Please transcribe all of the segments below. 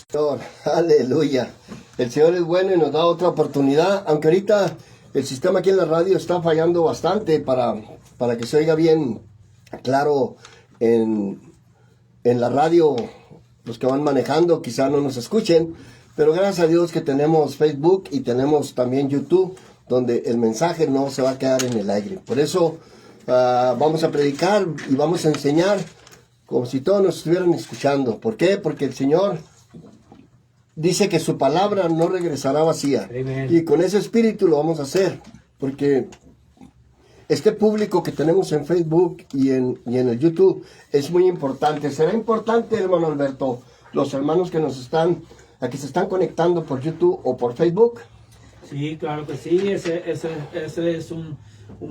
Señor, aleluya. El Señor es bueno y nos da otra oportunidad, aunque ahorita el sistema aquí en la radio está fallando bastante para que se oiga bien claro en la radio. Los que van manejando quizá no nos escuchen, pero gracias a Dios que tenemos Facebook y tenemos también YouTube, donde el mensaje no se va a quedar en el aire. Por eso vamos a predicar y vamos a enseñar como si todos nos estuvieran escuchando. ¿Por qué? Porque el Señor dice que su palabra no regresará vacía. Amen. Y con ese espíritu lo vamos a hacer, porque este público que tenemos en Facebook y en el YouTube es muy importante. Será importante, hermano Alberto, los hermanos que aquí se están conectando por YouTube o por Facebook. Sí, claro que sí. Ese es un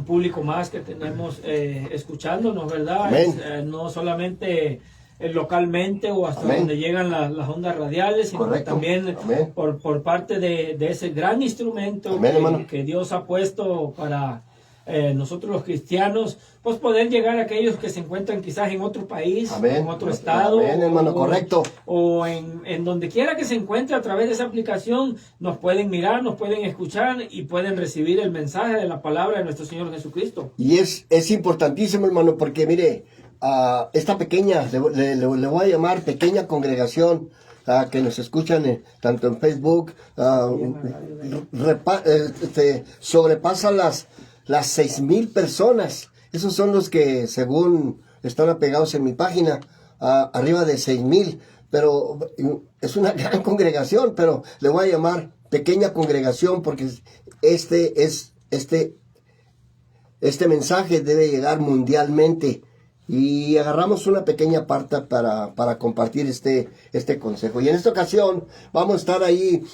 público más que tenemos escuchándonos, ¿verdad? No solamente localmente o hasta Amén. Donde llegan las ondas radiales, sino Correcto. También por parte de ese gran instrumento Amén, que Dios ha puesto para nosotros los cristianos, pues poder llegar a aquellos que se encuentran quizás en otro país, Amén. En otro estado, Amén, hermano, correcto. O en donde quiera que se encuentre. A través de esa aplicación nos pueden mirar, nos pueden escuchar y pueden recibir el mensaje de la palabra de nuestro Señor Jesucristo. Y es importantísimo, hermano, porque mire, esta pequeña, le voy a llamar pequeña congregación que nos escuchan tanto en Facebook, sobrepasa las 6,000 personas. Esos son los que según están apegados en mi página, arriba de 6,000, pero es una gran congregación, pero le voy a llamar pequeña congregación porque este mensaje debe llegar mundialmente. Y agarramos una pequeña parte para compartir este consejo. Y en esta ocasión vamos a estar ahí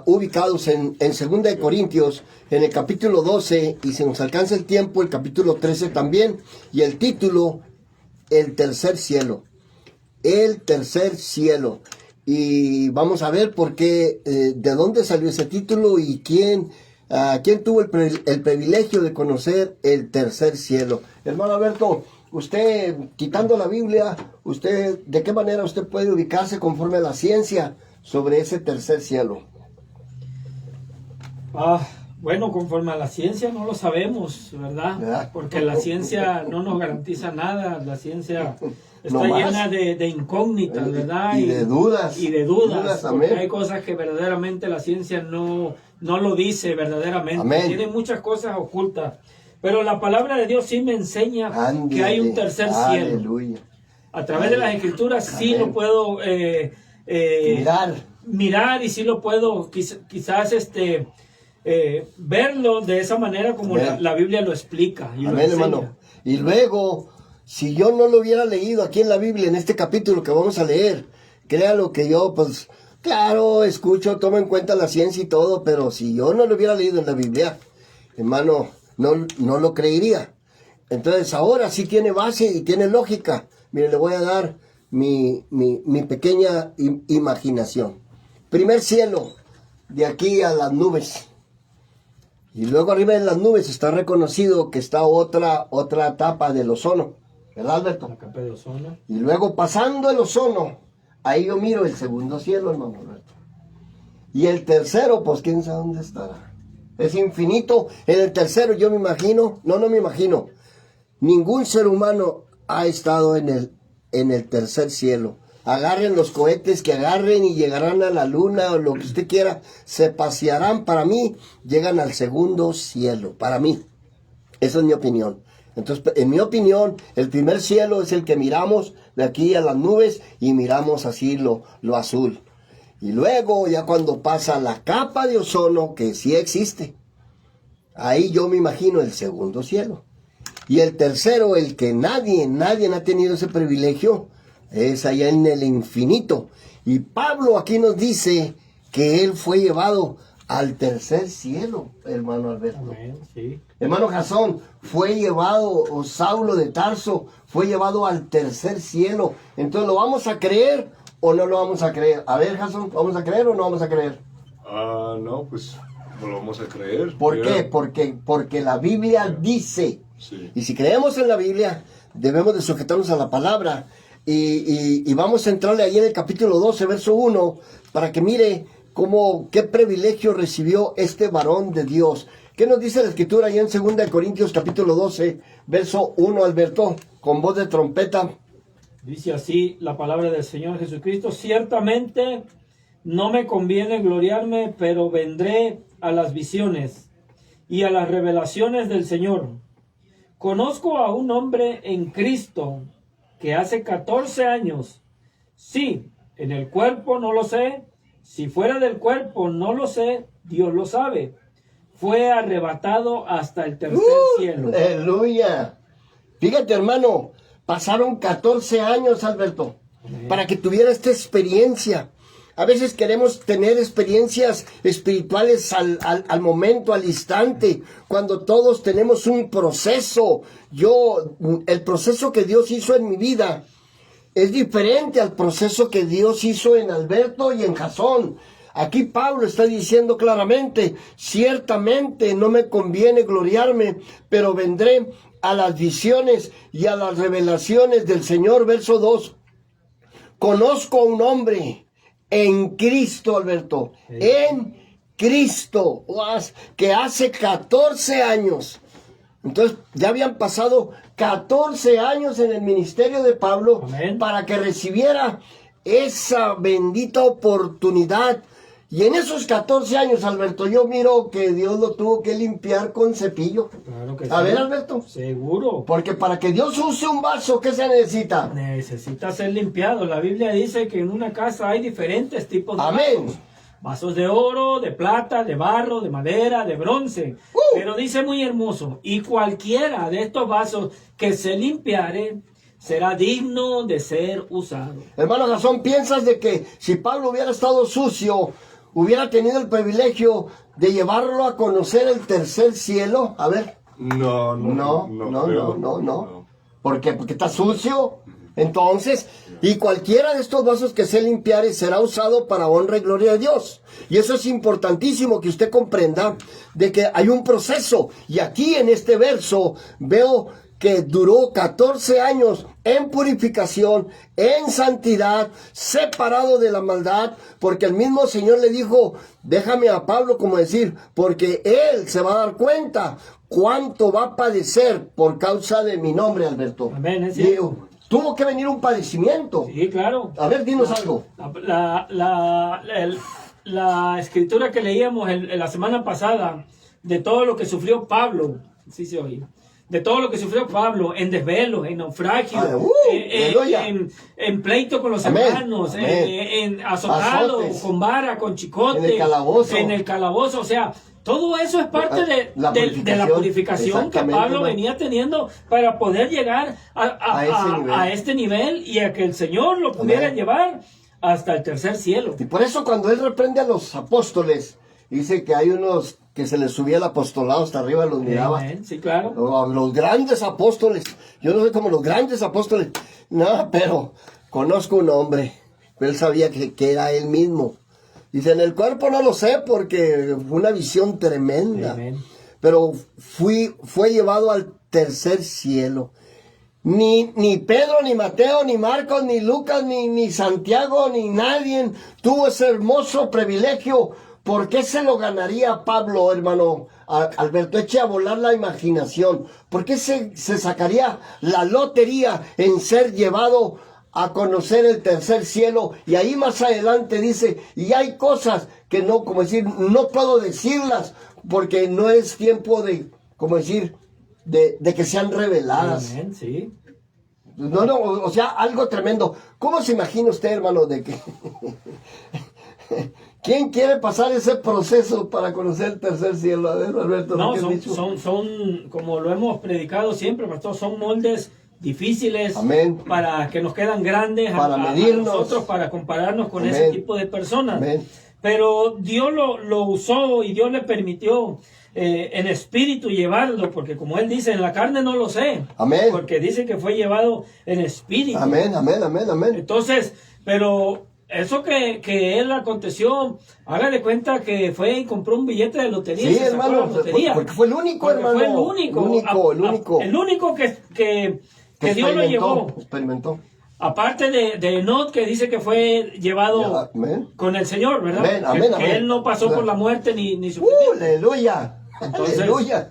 ubicados en 2 de Corintios, en el capítulo 12, y si nos alcanza el tiempo, el capítulo 13 también, y el título, El tercer cielo. El tercer cielo. Y vamos a ver por qué, de dónde salió ese título y quién tuvo el privilegio de conocer el tercer cielo. Hermano Alberto, usted, quitando la Biblia, ¿de qué manera usted puede ubicarse conforme a la ciencia sobre ese tercer cielo? Bueno, conforme a la ciencia no lo sabemos, ¿verdad? Porque la ciencia no nos garantiza nada. La ciencia está llena de incógnitas, ¿verdad? Y de dudas. Y de dudas, porque hay cosas que verdaderamente la ciencia no lo dice verdaderamente. Amén. Tiene muchas cosas ocultas. Pero la palabra de Dios sí me enseña que hay un tercer cielo. Aleluya. A través de las Escrituras sí lo puedo mirar y sí lo puedo quizás verlo de esa manera como la Biblia lo explica. Y Amén, hermano. Y luego, si yo no lo hubiera leído aquí en la Biblia, en este capítulo que vamos a leer, créalo que yo, pues, claro, escucho, tomo en cuenta la ciencia y todo, pero si yo no lo hubiera leído en la Biblia, hermano, no lo creería. Entonces ahora sí tiene base y tiene lógica. Mire, le voy a dar mi pequeña imaginación. Primer cielo, de aquí a las nubes. Y luego arriba de las nubes está reconocido que está otra etapa del ozono. ¿Verdad, Alberto? La capa de ozono. Y luego pasando el ozono, ahí yo miro el segundo cielo, hermano Alberto. Y el tercero, pues quién sabe dónde estará. Es infinito. En el tercero yo me imagino, no me imagino, ningún ser humano ha estado en el tercer cielo. Agarren los cohetes que agarren y llegarán a la luna o lo que usted quiera, se pasearán, para mí, llegan al segundo cielo, para mí. Esa es mi opinión. Entonces, en mi opinión, el primer cielo es el que miramos de aquí a las nubes y miramos así lo azul. Y luego, ya cuando pasa la capa de ozono, que sí existe, ahí yo me imagino el segundo cielo. Y el tercero, el que nadie ha tenido ese privilegio, es allá en el infinito. Y Pablo aquí nos dice que él fue llevado al tercer cielo, hermano Alberto. Amén, sí. Hermano Jasón, fue llevado, o Saulo de Tarso, fue llevado al tercer cielo. Entonces, ¿lo vamos a creer o no lo vamos a creer? A ver, Jasón, ¿vamos a creer o no vamos a creer? No, pues no lo vamos a creer. ¿Por qué? Porque la Biblia dice, y si creemos en la Biblia, debemos de sujetarnos a la palabra. y vamos a entrarle ahí en el capítulo 12, verso 1, para que mire qué privilegio recibió este varón de Dios. ¿Qué nos dice la Escritura ahí en 2 Corintios capítulo 12, verso 1, Alberto, con voz de trompeta? Dice así la palabra del Señor Jesucristo: ciertamente no me conviene gloriarme, pero vendré a las visiones y a las revelaciones del Señor. Conozco a un hombre en Cristo que hace 14 años, sí, en el cuerpo no lo sé, si fuera del cuerpo no lo sé, Dios lo sabe, fue arrebatado hasta el tercer cielo. ¡Aleluya! Fíjate, hermano, pasaron 14 años, Alberto, para que tuviera esta experiencia. A veces queremos tener experiencias espirituales al momento, al instante, cuando todos tenemos un proceso. El proceso que Dios hizo en mi vida es diferente al proceso que Dios hizo en Alberto y en Jasón. Aquí Pablo está diciendo claramente: ciertamente no me conviene gloriarme, pero vendré a las visiones y a las revelaciones del Señor. Verso 2. Conozco a un hombre en Cristo, Alberto, en Cristo, que hace 14 años. Entonces ya habían pasado 14 años en el ministerio de Pablo. Amén. Para que recibiera esa bendita oportunidad. Y en esos 14 años, Alberto, yo miro que Dios lo tuvo que limpiar con cepillo. Claro que A sí. ver, Alberto. Seguro. Porque para que Dios use un vaso, ¿qué se necesita? Necesita ser limpiado. La Biblia dice que en una casa hay diferentes tipos de Amén. vasos. Vasos de oro, de plata, de barro, de madera, de bronce. Pero dice muy hermoso: y cualquiera de estos vasos que se limpiare será digno de ser usado. Hermano Jasón, ¿piensas de que si Pablo hubiera estado sucio, hubiera tenido el privilegio de llevarlo a conocer el tercer cielo? A ver. No. ¿Por qué? Porque está sucio. Entonces, y cualquiera de estos vasos que se limpiare será usado para honra y gloria de Dios. Y eso es importantísimo que usted comprenda, de que hay un proceso. Y aquí en este verso veo que duró 14 años en purificación, en santidad, separado de la maldad, porque el mismo Señor le dijo: déjame a Pablo, como decir, porque él se va a dar cuenta cuánto va a padecer por causa de mi nombre, Alberto. Amén, es cierto. Tuvo que venir un padecimiento. Sí, claro. A ver, dinos algo. La escritura que leíamos la semana pasada, de todo lo que sufrió Pablo, sí se oye, de todo lo que sufrió Pablo, en desvelos, en naufragio, en pleito con los hermanos, en azotado, con vara, con chicote, en el calabozo, o sea, todo eso es parte de la purificación que Pablo venía teniendo para poder llegar a este nivel y a que el Señor lo pudiera llevar hasta el tercer cielo. Y por eso cuando él reprende a los apóstoles, dice que hay unos que se les subía el apostolado hasta arriba, los miraba. Sí, claro. Los grandes apóstoles. Yo no sé cómo los grandes apóstoles. No, pero conozco un hombre. Él sabía que era él mismo. Dice, en el cuerpo no lo sé porque fue una visión tremenda. Amén. Pero fue llevado al tercer cielo. Ni Pedro, ni Mateo, ni Marcos, ni Lucas, ni Santiago, ni nadie tuvo ese hermoso privilegio. ¿Por qué se lo ganaría Pablo, hermano Alberto? Eche a volar la imaginación. ¿Por qué se sacaría la lotería en ser llevado a conocer el tercer cielo? Y ahí más adelante dice, y hay cosas que no, como decir, no puedo decirlas porque no es tiempo de, como decir, de que sean reveladas. Amén, sí. No, o sea, algo tremendo. ¿Cómo se imagina usted, hermano, de que ¿quién quiere pasar ese proceso para conocer el tercer cielo? A ver, Alberto. No, son, como lo hemos predicado siempre, pastor, son moldes difíciles. Amén. Para que nos quedan grandes para medirnos, a nosotros, para compararnos con Amén. Ese tipo de personas. Amén. Pero Dios lo usó y Dios le permitió en espíritu llevarlo, porque como él dice, en la carne no lo sé. Amén. Porque dice que fue llevado en espíritu. Amén. Entonces, pero eso que él aconteció, haga de cuenta que fue y compró un billete de lotería. Sí, hermano, porque fue el único, hermano. Fue el único que Dios lo llevó. Experimentó. Aparte de Enoch, que dice que fue llevado con el Señor, ¿verdad? Que él no pasó por la muerte ni sufrimiento. ¡Aleluya! Entonces, ¡Aleluya!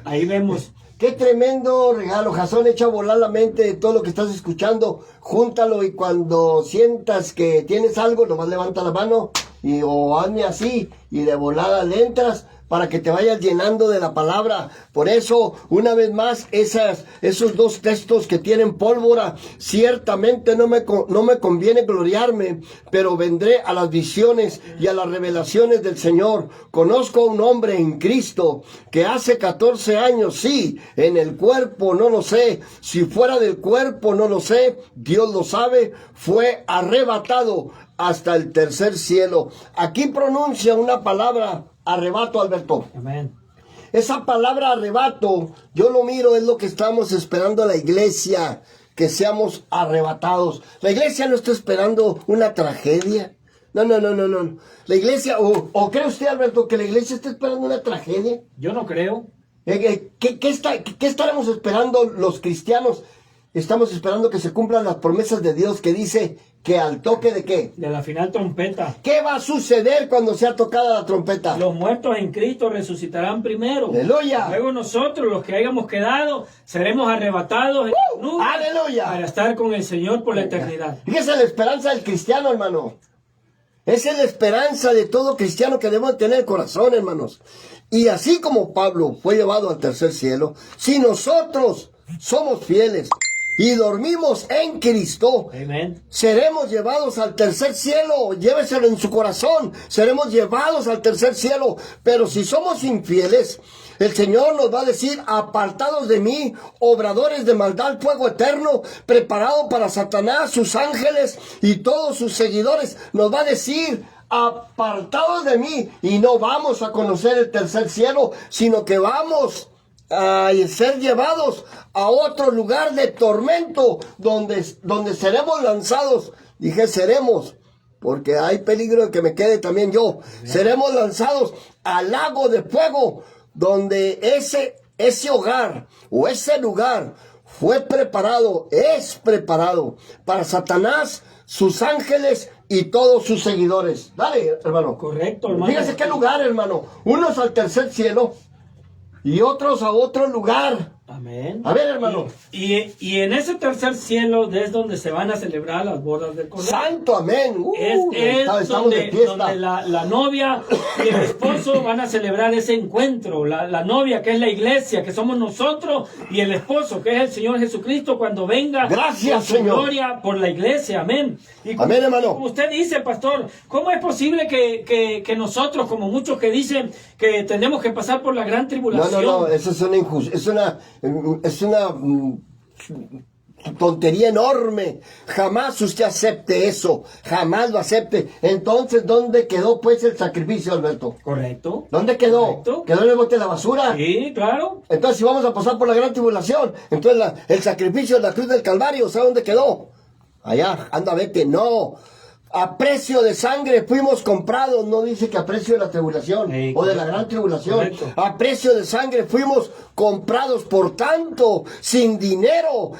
Ahí vemos. Qué tremendo regalo, Jasón. Echa a volar la mente de todo lo que estás escuchando. Júntalo y cuando sientas que tienes algo, nomás levanta la mano o hazme así y de volada le entras para que te vayas llenando de la palabra. Por eso, una vez más, esos dos textos que tienen pólvora, ciertamente no me conviene gloriarme, pero vendré a las visiones y a las revelaciones del Señor. Conozco a un hombre en Cristo que hace 14 años, sí, en el cuerpo, no lo sé, si fuera del cuerpo, no lo sé, Dios lo sabe, fue arrebatado hasta el tercer cielo. Aquí pronuncia una palabra, arrebato, Alberto. Amén. Esa palabra arrebato, yo lo miro, es lo que estamos esperando la iglesia, que seamos arrebatados. La iglesia no está esperando una tragedia. No. La iglesia, ¿o cree usted, Alberto, que la iglesia está esperando una tragedia? Yo no creo. ¿Qué estaremos esperando los cristianos? Estamos esperando que se cumplan las promesas de Dios que dice que al toque de ¿qué? De la final trompeta. ¿Qué va a suceder cuando sea tocada la trompeta? Los muertos en Cristo resucitarán primero. ¡Aleluya! Luego nosotros, los que hayamos quedado, seremos arrebatados en la nube ¡Aleluya! para estar con el Señor por la eternidad. Fíjese la esperanza del cristiano, hermano. Esa es la esperanza de todo cristiano que debemos tener en el corazón, hermanos. Y así como Pablo fue llevado al tercer cielo, si nosotros somos fieles y dormimos en Cristo, Amén, seremos llevados al tercer cielo. Lléveselo en su corazón, seremos llevados al tercer cielo. Pero si somos infieles, el Señor nos va a decir: apartados de mí, obradores de maldad, fuego eterno, preparado para Satanás, sus ángeles y todos sus seguidores. Nos va a decir: apartados de mí, y no vamos a conocer el tercer cielo, sino que vamos a ser llevados a otro lugar de tormento, donde seremos lanzados. Dije seremos, porque hay peligro de que me quede también yo. Seremos lanzados al lago de fuego, donde ese hogar o ese lugar es preparado para Satanás, sus ángeles y todos sus seguidores. Dale, hermano. correcto, hermano. Fíjese qué lugar, hermano. Unos al tercer cielo y otros a otro lugar. Amén. A ver, hermano. Y en ese tercer cielo es donde se van a celebrar las bodas del Cordero. Santo, amén. Es estamos de fiesta. donde la novia y el esposo van a celebrar ese encuentro. La novia, que es la iglesia, que somos nosotros, y el esposo, que es el Señor Jesucristo, cuando venga. Gracias, con su Señor. Gloria por la iglesia. Amén. Amén, hermano. Como usted dice, pastor, ¿cómo es posible que nosotros, como muchos que dicen que tenemos que pasar por la gran tribulación? No, eso es una es una tontería enorme. Jamás usted acepte eso. Jamás lo acepte. Entonces, ¿dónde quedó pues el sacrificio, Alberto? Correcto. ¿Dónde quedó? Correcto. ¿Quedó en el bote de la basura? Sí, claro. Entonces, si vamos a pasar por la gran tribulación, entonces el sacrificio de la cruz del Calvario, ¿sabe dónde quedó? Allá, anda, vete. No. A precio de sangre fuimos comprados. No dice que a precio de la tribulación o de la gran tribulación. Correcto. A precio de sangre fuimos comprados. Por tanto, sin dinero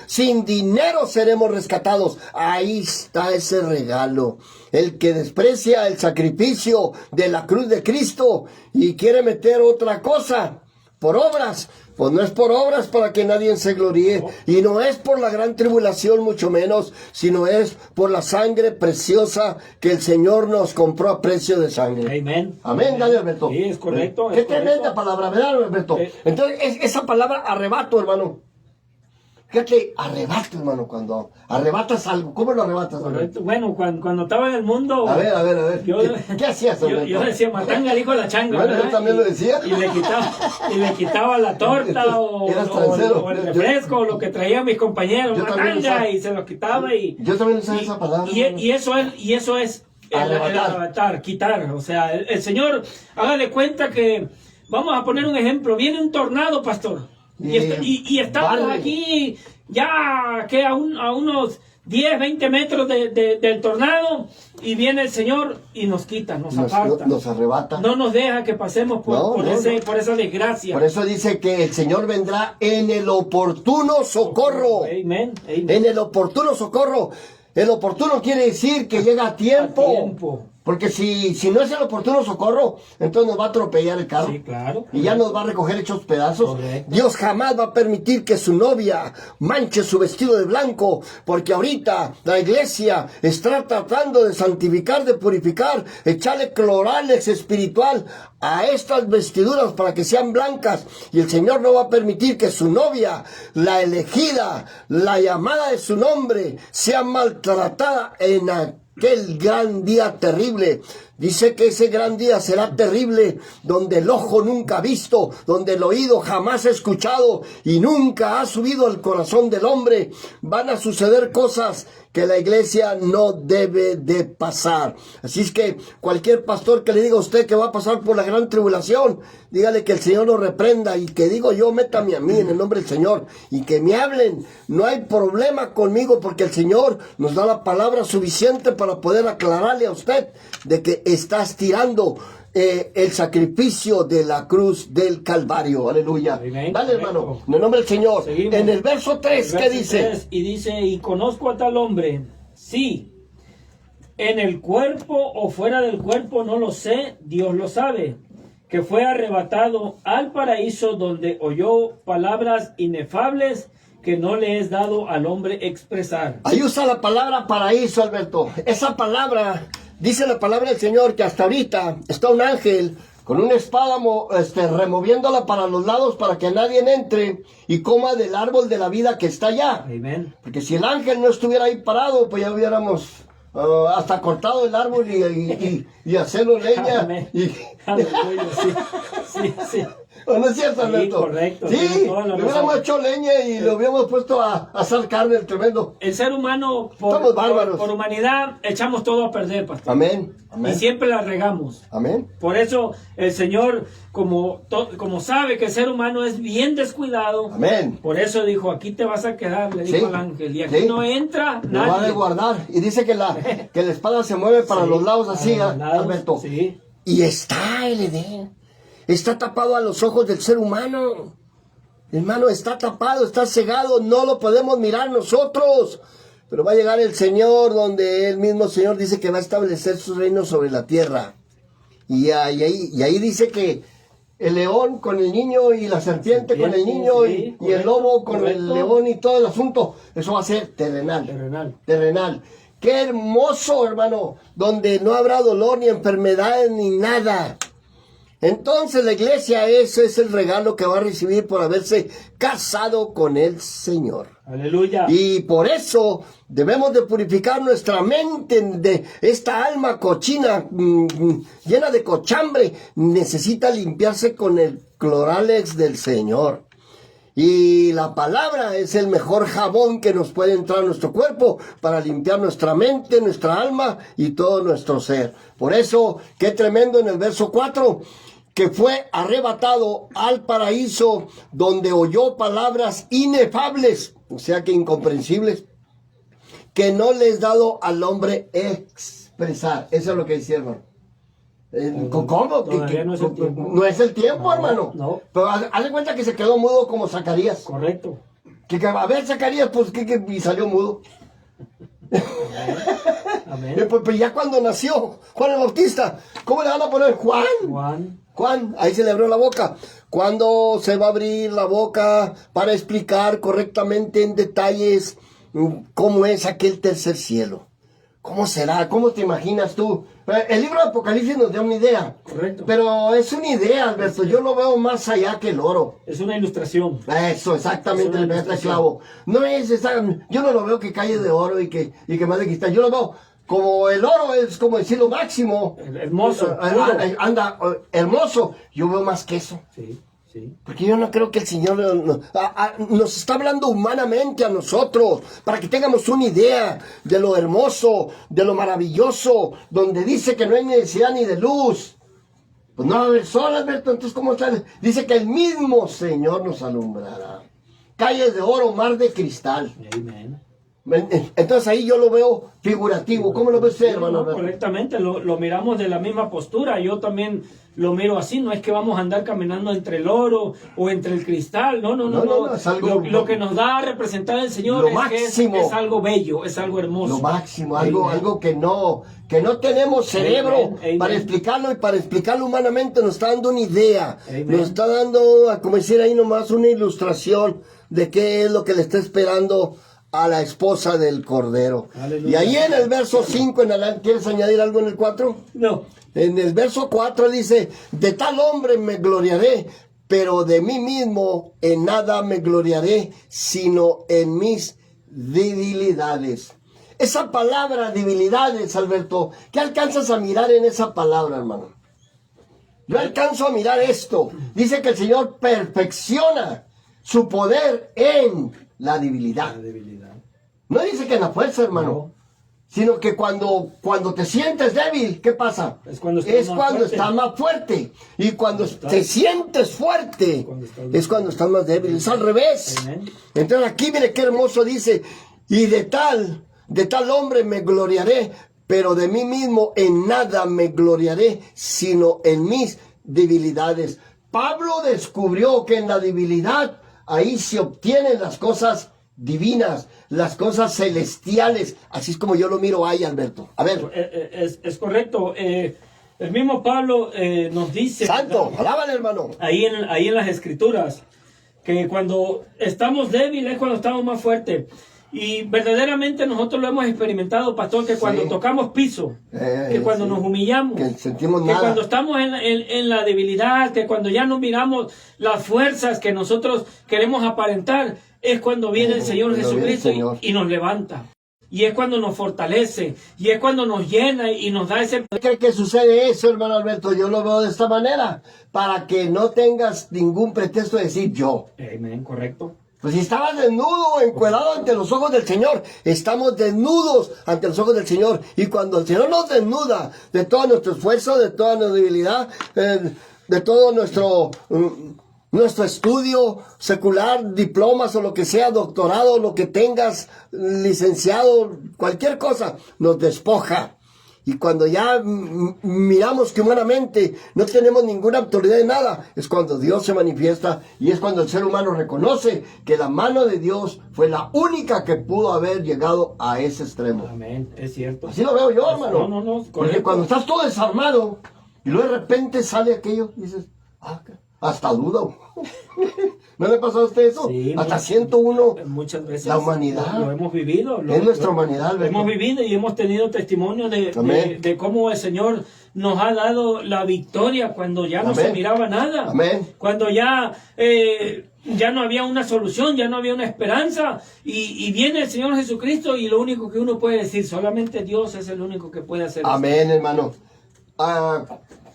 seremos rescatados. Ahí está ese regalo. El que desprecia el sacrificio de la cruz de Cristo y quiere meter otra cosa por obras, pues no es por obras para que nadie se gloríe, y no es por la gran tribulación mucho menos, sino es por la sangre preciosa que el Señor nos compró a precio de sangre. Amén. Amén, dale, Alberto. Sí, es correcto. Qué tremenda palabra, ¿verdad, Alberto? Entonces, esa palabra arrebato, hermano. Fíjate, arrebato, hermano, cuando arrebatas algo. ¿Cómo lo arrebatas, Alberto? Correcto. Bueno, cuando estaba en el mundo... A ver. Yo- ¿Qué hacías, Alberto? Yo decía, matanga al hijo de la changa. Bueno, yo ¿verdad? también lo decía. Y le quitaba la torta o el refresco, o lo que traían mis compañeros, Yo también matanga, usaba. y se los quitaba. Yo también usaba esa palabra. Y eso es el arrebatar, quitar. O sea, el Señor, haga de cuenta que, vamos a poner un ejemplo, viene un tornado, pastor. Y estamos barre. aquí ya que a unos 10, 20 metros del tornado y viene el Señor y nos quita, nos aparta. Nos arrebata. No nos deja que pasemos por esa desgracia. Por eso dice que el Señor vendrá en el oportuno socorro. Amén. En el oportuno socorro. El oportuno quiere decir que llega a tiempo. Porque si no es el oportuno socorro, entonces nos va a atropellar el carro. Sí, claro. Y ya nos va a recoger hechos pedazos. Correcto. Dios jamás va a permitir que su novia manche su vestido de blanco, porque ahorita la iglesia está tratando de santificar, de purificar, echarle cloralex espiritual a estas vestiduras para que sean blancas. Y el Señor no va a permitir que su novia, la elegida, la llamada de su nombre, sea maltratada en aquel gran día terrible. Dice que ese gran día será terrible, donde el ojo nunca ha visto, donde el oído jamás ha escuchado y nunca ha subido al corazón del hombre. Van a suceder cosas que la iglesia no debe de pasar. Así es que cualquier pastor que le diga a usted que va a pasar por la gran tribulación, dígale que el Señor lo reprenda y que digo yo, métame a mí en el nombre del Señor y que me hablen. No hay problema conmigo porque el Señor nos da la palabra suficiente para poder aclararle a usted de que está estirando el sacrificio de la cruz del Calvario. Aleluya. Amén. Dale, hermano, en el nombre del Señor. Seguimos. En el verso 3, ¿qué dice? 3, y dice, y conozco a tal hombre, sí, en el cuerpo o fuera del cuerpo, no lo sé, Dios lo sabe, que fue arrebatado al paraíso donde oyó palabras inefables que no le es dado al hombre expresar. Ahí usa la palabra paraíso, Alberto. Esa palabra, dice la palabra del Señor, que hasta ahorita está un ángel con una espada removiéndola para los lados para que nadie entre y coma del árbol de la vida que está allá. Amén. Porque si el ángel no estuviera ahí parado, pues ya hubiéramos hasta cortado el árbol y hacerlo leña. Amén. Y... Aleluya, sí. ¿O no es cierto, Alberto? Sí, correcto. Sí, Toda la le hubiéramos razón. hecho leña y lo hubiéramos puesto a asar carne, el tremendo. El ser humano, Estamos bárbaros. por humanidad, echamos todo a perder, pastor. Amén. Y Amén. siempre la regamos. Amén. Por eso el Señor, como sabe que el ser humano es bien descuidado, Amén. por eso dijo, aquí te vas a quedar, le dijo Sí. al ángel, y aquí Sí. no entra Lo va a nadie. guardar. Y dice que la espada se mueve para Sí, los lados así, para los lados, Alberto. sí. Y está el Edén. Está tapado a los ojos del ser humano. Hermano, está tapado, está cegado, no lo podemos mirar nosotros. Pero va a llegar el Señor, donde el mismo Señor dice que va a establecer su reino sobre la tierra. Y ahí dice que el león con el niño y la serpiente con el niño sí, y el lobo con el correcto. león y todo el asunto, eso va a ser terrenal. Qué hermoso, hermano, donde no habrá dolor ni enfermedad ni nada. Entonces la iglesia, ese es el regalo que va a recibir por haberse casado con el Señor. Aleluya. Y por eso debemos de purificar nuestra mente de esta alma cochina, llena de cochambre. Necesita limpiarse con el cloralex del Señor. Y la palabra es el mejor jabón que nos puede entrar a nuestro cuerpo para limpiar nuestra mente, nuestra alma y todo nuestro ser. Por eso, qué tremendo en el verso 4, que fue arrebatado al paraíso donde oyó palabras inefables, o sea que incomprensibles, que no le es dado al hombre expresar. Eso es lo que dice, hermano. ¿Cómo? Todavía no es el tiempo. No es el tiempo, No, hermano. no. Pero haz de cuenta que se quedó mudo como Zacarías. Correcto. Que a ver, Zacarías, pues, y salió mudo. Amén. Pues ya cuando nació Juan el Bautista, ¿cómo le van a poner? Juan, ahí se le abrió la boca. ¿Cuándo se va a abrir la boca para explicar correctamente en detalles cómo es aquel tercer cielo? ¿Cómo será? ¿Cómo te imaginas tú? El libro de Apocalipsis nos da una idea. Correcto. Pero es una idea, Alberto. Yo lo veo más allá que el oro. Es una ilustración. Eso, exactamente, Es una el maestro esclavo. No es yo no lo veo que calle de oro y que más de cristal. Yo lo veo como el oro es como decir lo máximo. Hermoso. Anda, hermoso. Yo veo más que eso. Sí. Porque yo no creo que el Señor nos está hablando humanamente a nosotros, para que tengamos una idea de lo hermoso, de lo maravilloso, donde dice que no hay necesidad ni de luz. Pues no va a haber sol, Alberto, entonces ¿cómo está? Dice que el mismo Señor nos alumbrará. Calles de oro, mar de cristal. Amén. Entonces ahí yo lo veo figurativo. ¿Cómo lo ve usted, hermano? No, correctamente, lo miramos de la misma postura. Yo también lo miro así. No es que vamos a andar caminando entre el oro o entre el cristal. No. Es algo, lo que nos da a representar el Señor lo es máximo, que es algo bello, es algo hermoso. Lo máximo, algo que no tenemos cerebro Amen. para explicarlo, y para explicarlo humanamente nos está dando una idea. Amen. Nos está dando, como decir ahí nomás, una ilustración de qué es lo que le está esperando a la esposa del Cordero. Aleluya. Y ahí en el verso 5 en adelante, ¿quieres añadir algo en el 4? No. En el verso 4 dice, de tal hombre me gloriaré, pero de mí mismo en nada me gloriaré, sino en mis debilidades. Esa palabra debilidades, Alberto, ¿qué alcanzas a mirar en esa palabra, hermano? Yo alcanzo a mirar esto. Dice que el Señor perfecciona su poder en la debilidad. La debilidad. No dice que en la fuerza, hermano. No. Sino que cuando te sientes débil, ¿qué pasa? Es cuando estás más fuerte. Y cuando te sientes fuerte, es cuando estás más débil. Es al revés. Amen. Entonces aquí mire qué hermoso dice, y de tal hombre me gloriaré, pero de mí mismo en nada me gloriaré, sino en mis debilidades. Pablo descubrió que en la debilidad, ahí se obtienen las cosas divinas, las cosas celestiales. Así es como yo lo miro ahí, Alberto. A ver. Es correcto. El mismo Pablo nos dice... Santo, alábale, hermano. Ahí en las Escrituras, que cuando estamos débiles es cuando estamos más fuertes. Y verdaderamente nosotros lo hemos experimentado, pastor, que cuando tocamos piso, que cuando nos humillamos, que sentimos que nada, cuando estamos en la debilidad, que cuando ya no miramos las fuerzas que nosotros queremos aparentar, es cuando viene el Señor Jesucristo y nos levanta. Y es cuando nos fortalece, y es cuando nos llena y nos da ese... ¿Cree que sucede eso, hermano Alberto? Yo lo veo de esta manera, para que no tengas ningún pretexto de decir yo. Amén, correcto. Pues si estabas desnudo, encuerado ante los ojos del Señor, estamos desnudos ante los ojos del Señor. Y cuando el Señor nos desnuda de todo nuestro esfuerzo, de toda nuestra debilidad, de todo nuestro estudio secular, diplomas o lo que sea, doctorado, lo que tengas, licenciado, cualquier cosa, nos despoja. Y cuando ya miramos que humanamente no tenemos ninguna autoridad de nada, es cuando Dios se manifiesta, y es cuando el ser humano reconoce que la mano de Dios fue la única que pudo haber llegado a ese extremo. Amén, es cierto. Así lo veo yo, hermano. No, porque cuando estás todo desarmado y luego de repente sale aquello, y dices, hasta dudo. ¿No le pasó a usted eso? Sí, hasta 101. Muchas veces. La humanidad. Lo hemos vivido. Es nuestra humanidad, Lo hemos vivido y hemos tenido testimonio de cómo el Señor nos ha dado la victoria cuando ya no se miraba nada. Amén. Cuando ya no había una solución, ya no había una esperanza. Y viene el Señor Jesucristo y lo único que uno puede decir, solamente Dios es el único que puede hacer eso. Amén, hermano.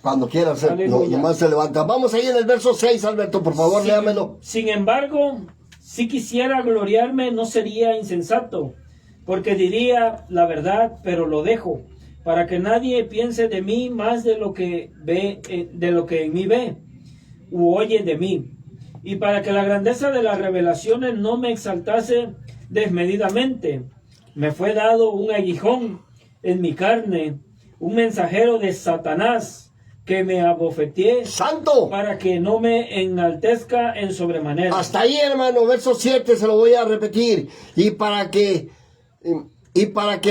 Cuando quiera hacer, nomás se levanta. Vamos ahí en el verso 6, Alberto, por favor, léamelo. Sin embargo, si quisiera gloriarme, no sería insensato, porque diría la verdad, pero lo dejo, para que nadie piense de mí más de lo que en mí ve, u oye de mí, y para que la grandeza de las revelaciones no me exaltase desmedidamente. Me fue dado un aguijón en mi carne, un mensajero de Satanás, que me abofeteé, ¡santo!, para que no me enaltezca en sobremanera. Hasta ahí, hermano, verso 7, se lo voy a repetir. Y para que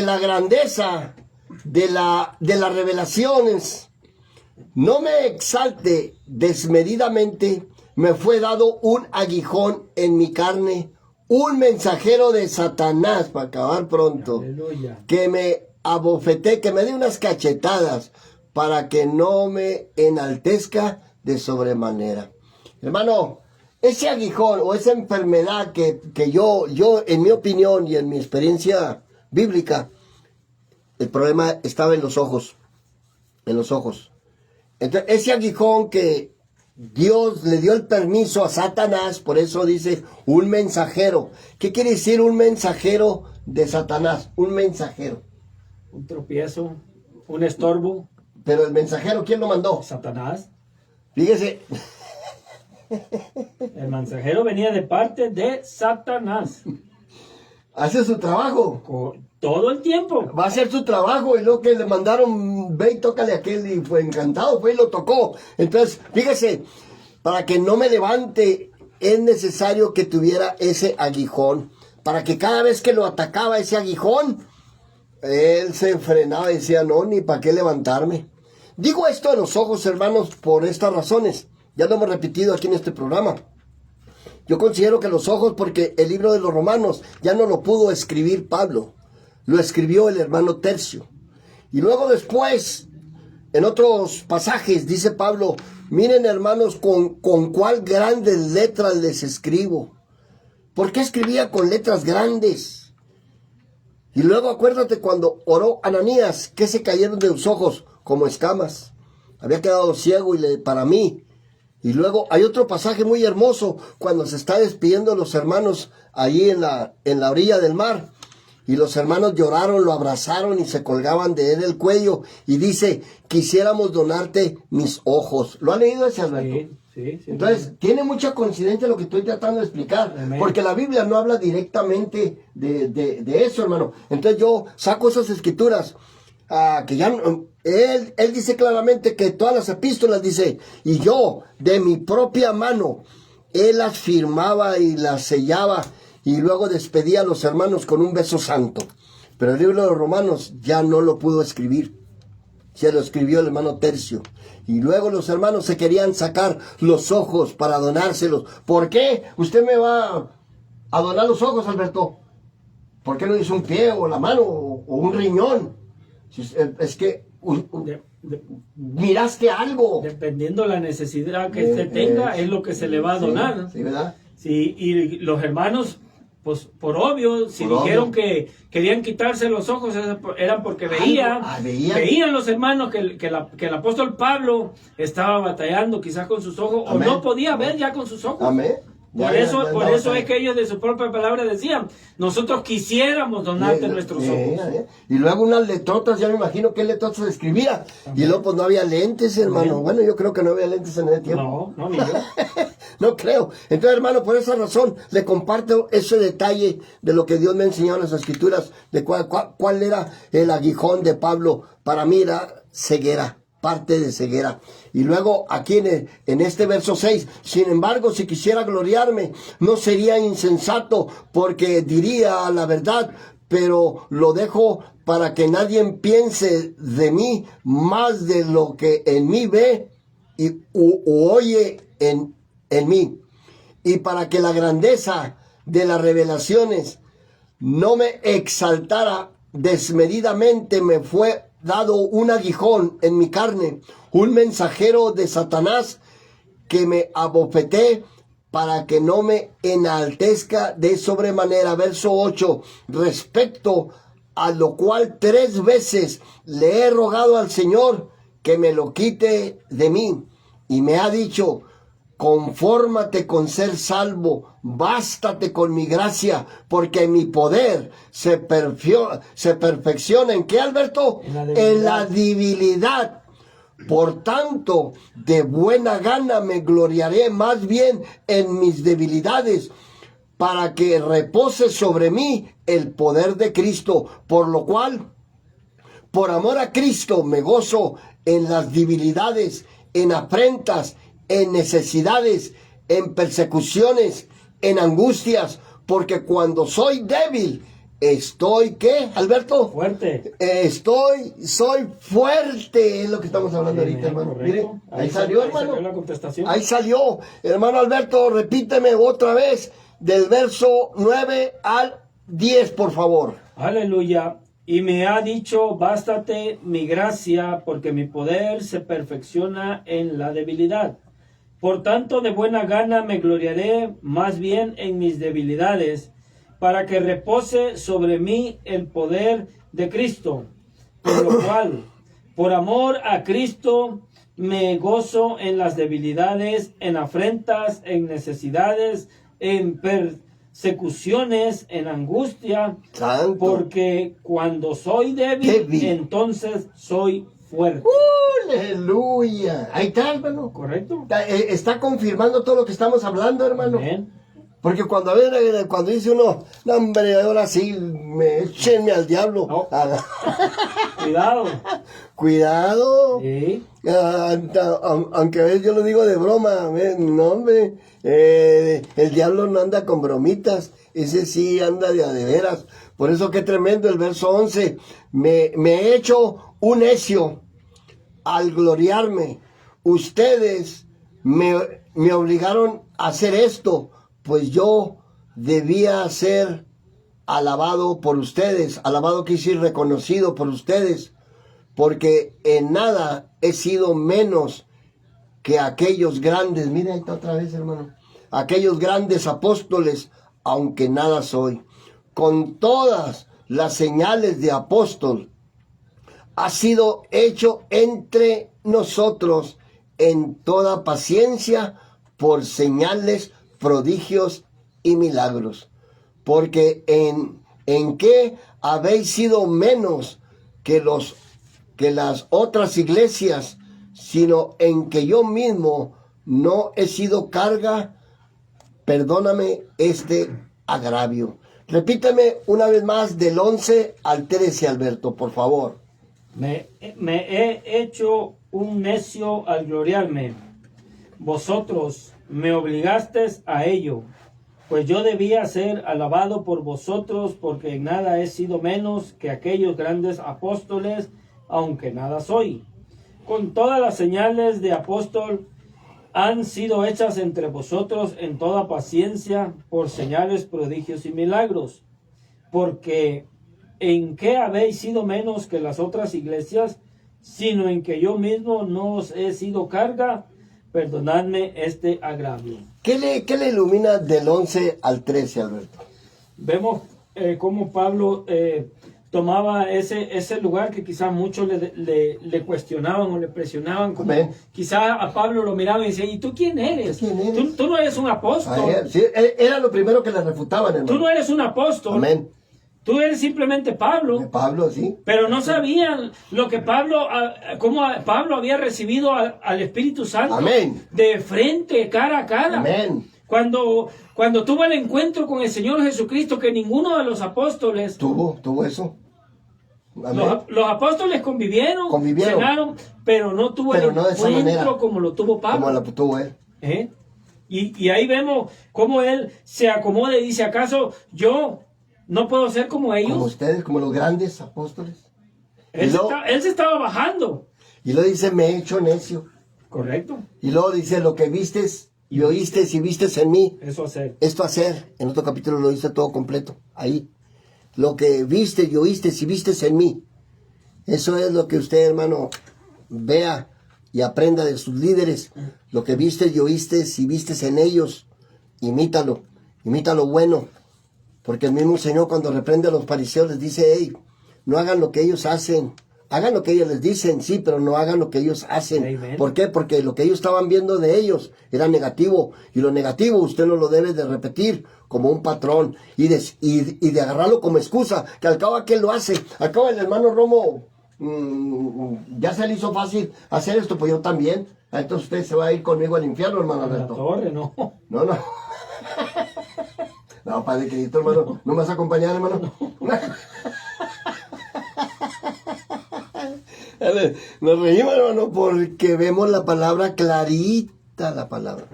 la grandeza de las revelaciones no me exalte desmedidamente, me fue dado un aguijón en mi carne, un mensajero de Satanás, para acabar pronto. Aleluya. Que me abofeté, que me dé unas cachetadas, para que no me enaltezca de sobremanera. Hermano, ese aguijón o esa enfermedad que yo en mi opinión y en mi experiencia bíblica, el problema estaba en los ojos. En los ojos. Entonces, ese aguijón que Dios le dio el permiso a Satanás, por eso dice un mensajero. ¿Qué quiere decir un mensajero de Satanás? Un mensajero. Un tropiezo, un estorbo. Pero el mensajero, ¿quién lo mandó? Satanás. Fíjese. El mensajero venía de parte de Satanás. Hace su trabajo. Todo el tiempo. Va a hacer su trabajo y lo que le mandaron, ve y tócale a aquel y fue encantado, fue y lo tocó. Entonces, fíjese, para que no me levante es necesario que tuviera ese aguijón, para que cada vez que lo atacaba ese aguijón, él se frenaba y decía, no, ni para qué levantarme. Digo esto a los ojos, hermanos, por estas razones. Ya lo hemos repetido aquí en este programa. Yo considero que los ojos, porque el libro de los Romanos ya no lo pudo escribir Pablo, lo escribió el hermano Tercio. Y luego después, en otros pasajes, dice Pablo, miren hermanos, con cuál grandes letras les escribo. ¿Por qué escribía con letras grandes? Y luego acuérdate cuando oró Ananías, que se cayeron de sus ojos como escamas. Había quedado ciego para mí. Y luego hay otro pasaje muy hermoso cuando se está despidiendo los hermanos allí en la orilla del mar. Y los hermanos lloraron, lo abrazaron y se colgaban de él el cuello. Y dice, quisiéramos donarte mis ojos. ¿Lo ha leído ese, Alberto? Sí. Entonces, tiene mucha coincidencia lo que estoy tratando de explicar. Amén. Porque la Biblia no habla directamente de eso, hermano. Entonces yo saco esas escrituras que ya... Él dice claramente que todas las epístolas, dice, y yo de mi propia mano, él las firmaba y las sellaba y luego despedía a los hermanos con un beso santo. Pero el libro de los Romanos ya no lo pudo escribir, se lo escribió el hermano Tercio. Y luego los hermanos se querían sacar los ojos para donárselos. ¿Por qué? ¿Usted me va a donar los ojos, Alberto? ¿Por qué no dice un pie o la mano o un riñón? Es que... miraste algo. Dependiendo la necesidad que usted tenga, es lo que se le va a donar. Sí, ¿verdad? Sí, y los hermanos, pues por obvio, si dijeron que querían quitarse los ojos, eran porque veían los hermanos que el apóstol Pablo estaba batallando quizás con sus ojos. Amén. O no podía ver ya con sus ojos. Amén. Por eso es que ellos de su propia palabra decían, nosotros quisiéramos donarte nuestros ojos. Y luego unas letrotas, ya me imagino qué letrotas escribía. Y luego pues no había lentes, hermano. Bueno, yo creo que no había lentes en ese tiempo. No, ni yo. No creo. Entonces, hermano, por esa razón le comparto ese detalle de lo que Dios me enseñó en las Escrituras, de cuál era el aguijón de Pablo. Para mí era ceguera. Parte de ceguera. Y luego aquí en este verso 6, sin embargo, si quisiera gloriarme, no sería insensato, porque diría la verdad, pero lo dejo para que nadie piense de mí más de lo que en mí ve o oye en mí. Y para que la grandeza de las revelaciones no me exaltara desmedidamente, me fue dado un aguijón en mi carne, un mensajero de Satanás que me abofeté para que no me enaltezca de sobremanera. Verso 8, respecto a lo cual 3 veces le he rogado al Señor que me lo quite de mí, y me ha dicho, confórmate con ser salvo, bástate con mi gracia, porque mi poder se perfecciona. ¿En qué, Alberto? En la debilidad. Por tanto, de buena gana me gloriaré más bien en mis debilidades, para que repose sobre mí el poder de Cristo. Por lo cual, por amor a Cristo, me gozo en las debilidades, en afrentas, en necesidades, en persecuciones, en angustias, porque cuando soy débil, estoy, ¿qué, Alberto? Fuerte. Soy fuerte, es lo que estamos hablando ahorita, hermano. Mire, ahí salió, hermano. Salió la contestación. Ahí salió, hermano Alberto, repíteme otra vez, del verso 9 al 10, por favor. Aleluya. Y me ha dicho, bástate mi gracia, porque mi poder se perfecciona en la debilidad. Por tanto, de buena gana me gloriaré más bien en mis debilidades, para que repose sobre mí el poder de Cristo. Por lo cual, por amor a Cristo, me gozo en las debilidades, en afrentas, en necesidades, en persecuciones, en angustia. Santo. Porque cuando soy débil, entonces soy fuerte. ¡Aleluya! Ahí está, hermano. ¿Correcto? Está confirmando todo lo que estamos hablando, hermano. Amén. Porque cuando dice uno, no, hombre, ahora sí, échenme al diablo. No. Cuidado. Cuidado. Sí. Aunque a veces yo lo digo de broma, no, hombre, el diablo no anda con bromitas, ese sí anda de veras. Por eso qué tremendo el verso 11. Me he hecho un necio al gloriarme. Ustedes me obligaron a hacer esto, pues yo debía ser alabado por ustedes. Alabado quiere decir reconocido por ustedes, porque en nada he sido menos que aquellos grandes. Mira, ahí está otra vez, hermano. Aquellos grandes apóstoles, aunque nada soy. Con todas las señales de apóstol, ha sido hecho entre nosotros en toda paciencia por señales, prodigios y milagros. Porque en qué habéis sido menos que las otras iglesias, sino en que yo mismo no he sido carga. Perdóname este agravio. Repíteme una vez más del 11 al 13, Alberto, por favor. Me he hecho un necio al gloriarme. Vosotros me obligasteis a ello, pues yo debía ser alabado por vosotros, porque en nada he sido menos que aquellos grandes apóstoles, aunque nada soy. Con todas las señales de apóstol han sido hechas entre vosotros en toda paciencia por señales, prodigios y milagros. Porque ¿en qué habéis sido menos que las otras iglesias, sino en que yo mismo no os he sido carga? Perdonadme este agravio. ¿Qué le ilumina del 11 al 13, Alberto? Vemos cómo Pablo tomaba ese lugar que quizás muchos le cuestionaban o le presionaban. Quizás a Pablo lo miraban y decían, ¿y tú quién eres? ¿Quién eres? Tú no eres un apóstol. Sí, era lo primero que le refutaban, hermano. Tú no eres un apóstol. Amén. Tú eres simplemente Pablo. Pablo, sí. Pero no sabían lo que cómo Pablo había recibido al Espíritu Santo. Amén. De frente, cara a cara. Amén. Cuando tuvo el encuentro con el Señor Jesucristo, que ninguno de los apóstoles tuvo eso. Amén. Los apóstoles convivieron, cenaron, pero no tuvo el encuentro como lo tuvo Pablo. Como lo tuvo él. Y ahí vemos cómo él se acomoda y dice, ¿acaso yo no puedo ser como ellos? Como ustedes, como los grandes apóstoles. Él se estaba bajando. Y luego dice, me he hecho necio. Correcto. Y luego dice, lo que vistes y oíste y vistes en mí. Eso hacer. Esto hacer. En otro capítulo lo dice todo completo. Ahí. Lo que viste y oíste y vistes en mí. Eso es lo que usted, hermano, vea y aprenda de sus líderes. Lo que viste y oíste y vistes en ellos. Imítalo. Imita lo bueno. Porque el mismo Señor cuando reprende a los fariseos les dice, hey, no hagan lo que ellos hacen. Hagan lo que ellos les dicen, sí, pero no hagan lo que ellos hacen. Amen. ¿Por qué? Porque lo que ellos estaban viendo de ellos era negativo. Y lo negativo usted no lo debe de repetir como un patrón. Y de agarrarlo como excusa, que al cabo aquel lo hace. Al cabo el hermano Romo ya se le hizo fácil hacer esto, pues yo también. Entonces usted se va a ir conmigo al infierno, hermano Alberto. La torre, no. No. No, Padre Cristo, hermano. ¿No me vas a acompañar, hermano? No. Nos reímos, hermano, porque vemos la palabra clarita, la palabra.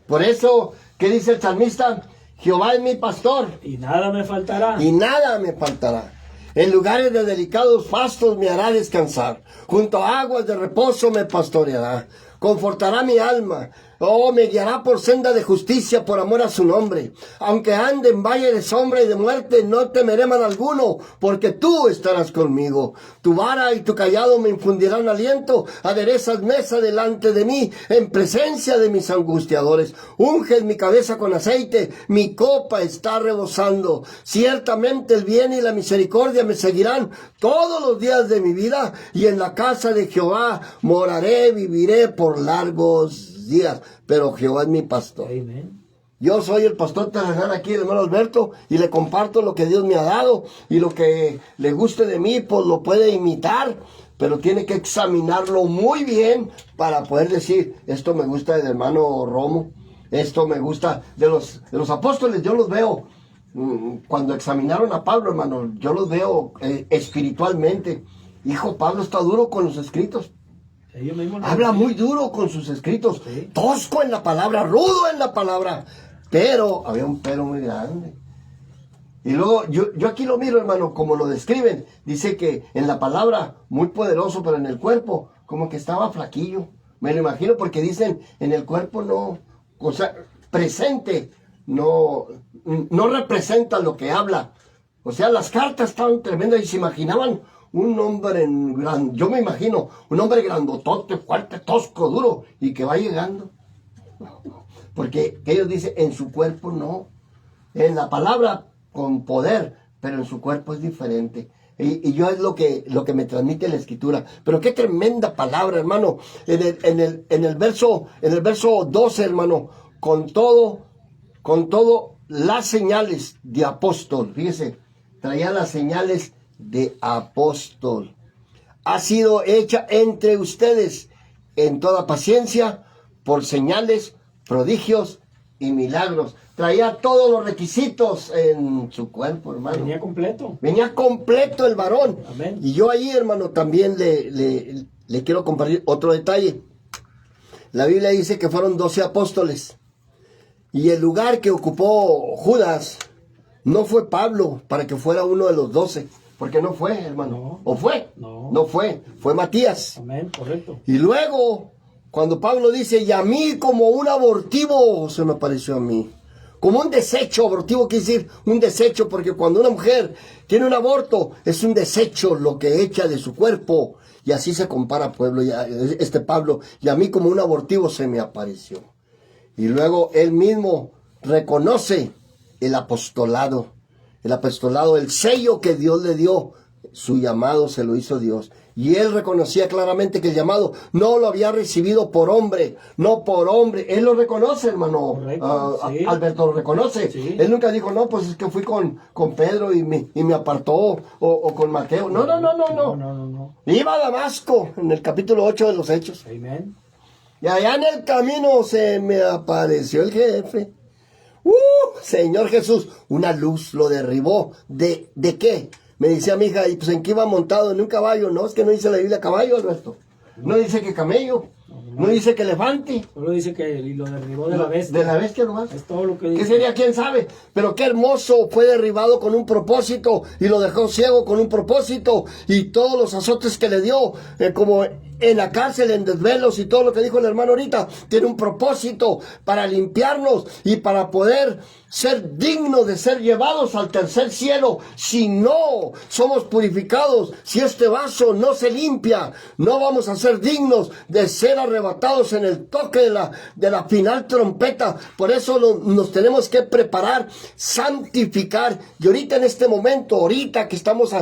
Por eso, ¿qué dice el salmista? Jehová es mi pastor. Y nada me faltará. Y nada me faltará. En lugares de delicados pastos me hará descansar. Junto a aguas de reposo me pastoreará. Confortará mi alma. Oh, me guiará por senda de justicia por amor a su nombre. Aunque ande en valle de sombra y de muerte, no temeré mal alguno, porque tú estarás conmigo. Tu vara y tu callado me infundirán aliento. Aderezas mesa delante de mí, en presencia de mis angustiadores. Unges mi cabeza con aceite, mi copa está rebosando. Ciertamente el bien y la misericordia me seguirán todos los días de mi vida, y en la casa de Jehová moraré, viviré por largos días. Pero Jehová es mi pastor. Amen. Yo soy el pastor terrenal aquí, el hermano Alberto, y le comparto lo que Dios me ha dado, y lo que le guste de mí, pues lo puede imitar, pero tiene que examinarlo muy bien para poder decir, esto me gusta del hermano Romo, Esto me gusta de los apóstoles. Yo los veo, cuando examinaron a Pablo, hermano, yo los veo espiritualmente. Hijo, Pablo está duro con los escritos. Habla muy duro con sus escritos. Sí. Tosco en la palabra, rudo en la palabra. Pero, había un pero muy grande. Y luego, yo aquí lo miro, hermano, como lo describen. Dice que en la palabra, muy poderoso, pero en el cuerpo, como que estaba flaquillo. Me lo imagino porque dicen, en el cuerpo no, o sea, presente, no representa lo que habla. O sea, las cartas estaban tremendas y se imaginaban un hombre yo me imagino, un hombre grandotote, fuerte, tosco, duro, y que va llegando. Porque ellos dicen, en su cuerpo no. En la palabra, con poder, pero en su cuerpo es diferente. Y yo es lo que me transmite la escritura. Pero qué tremenda palabra, hermano. En el verso 12, hermano, con todo las señales de apóstol. Fíjese, traía las señales de apóstol. Ha sido hecha entre ustedes en toda paciencia por señales, prodigios y milagros. Traía todos los requisitos en su cuerpo, hermano. Venía completo. Venía completo el varón. Amén. Y yo ahí, hermano, también le quiero compartir otro detalle. La Biblia dice que fueron 12 apóstoles. Y el lugar que ocupó Judas no fue Pablo para que fuera uno de los 12. Porque no fue, hermano. No. ¿O fue? No. No fue. Fue Matías. Amén, correcto. Y luego, cuando Pablo dice, y a mí como un abortivo se me pareció a mí. Como un desecho, abortivo quiere decir un desecho, porque cuando una mujer tiene un aborto, es un desecho lo que echa de su cuerpo. Y así se compara Pablo, y a mí como un abortivo se me apareció. Y luego él mismo reconoce el apostolado, el sello que Dios le dio. Su llamado se lo hizo Dios. Y él reconocía claramente que el llamado no lo había recibido por hombre, no por hombre. Él lo reconoce, hermano. Sí. Alberto lo reconoce. Sí. Él nunca dijo, no, pues es que fui con Pedro y me apartó, o con Mateo. No. Iba a Damasco, en el capítulo 8 de los Hechos. Amén. Y allá en el camino se me apareció el jefe. Señor Jesús, una luz lo derribó. ¿De qué? Me decía mi hija, ¿y pues en qué iba montado? ¿En un caballo? No, es que no dice la Biblia caballo, Alberto. No dice que camello. No dice que elefante. Solo dice que lo derribó de la bestia. De la bestia nomás. Es todo lo que dice. ¿Qué sería? ¿Quién sabe? Pero qué hermoso, fue derribado con un propósito y lo dejó ciego con un propósito, y todos los azotes que le dio, como en la cárcel, en desvelos y todo lo que dijo el hermano ahorita, tiene un propósito para limpiarnos y para poder ser dignos de ser llevados al tercer cielo. Si no somos purificados, si este vaso no se limpia, no vamos a ser dignos de ser arrebatados en el toque de la final trompeta. Por eso nos tenemos que preparar, santificar. Y ahorita en este momento, ahorita que estamos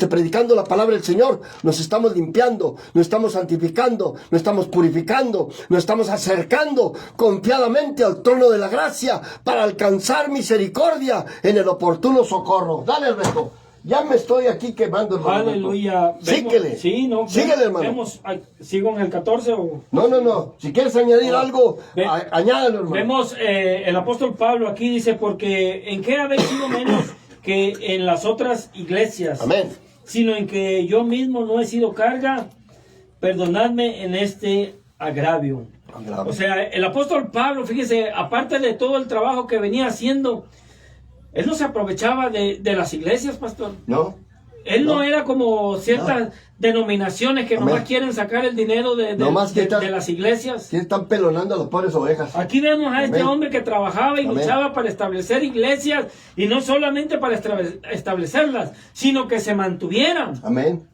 predicando la palabra del Señor, nos estamos limpiando, nos estamos santificando, nos estamos purificando, nos estamos acercando confiadamente al trono de la gracia para alcanzar misericordia en el oportuno socorro. Dale, Alberto. Ya me estoy aquí quemando, hermano. Aleluya. Síguele. Sí, no. Síguele, hermano. ¿Sigo en el 14 o...? No. Si quieres añadir algo, añádalo, hermano. Vemos el apóstol Pablo aquí dice, porque ¿en qué habéis sido menos que en las otras iglesias? Amén. Sino en que yo mismo no he sido carga, perdonadme en este agravio. O sea, el apóstol Pablo, fíjese, aparte de todo el trabajo que venía haciendo, él no se aprovechaba de las iglesias, pastor. No. Él no era como ciertas denominaciones que nomás quieren sacar el dinero de las iglesias. Que están pelonando a los pobres ovejas. Aquí vemos a este hombre que trabajaba y luchaba para establecer iglesias, y no solamente para establecerlas, sino que se mantuvieran. Amén.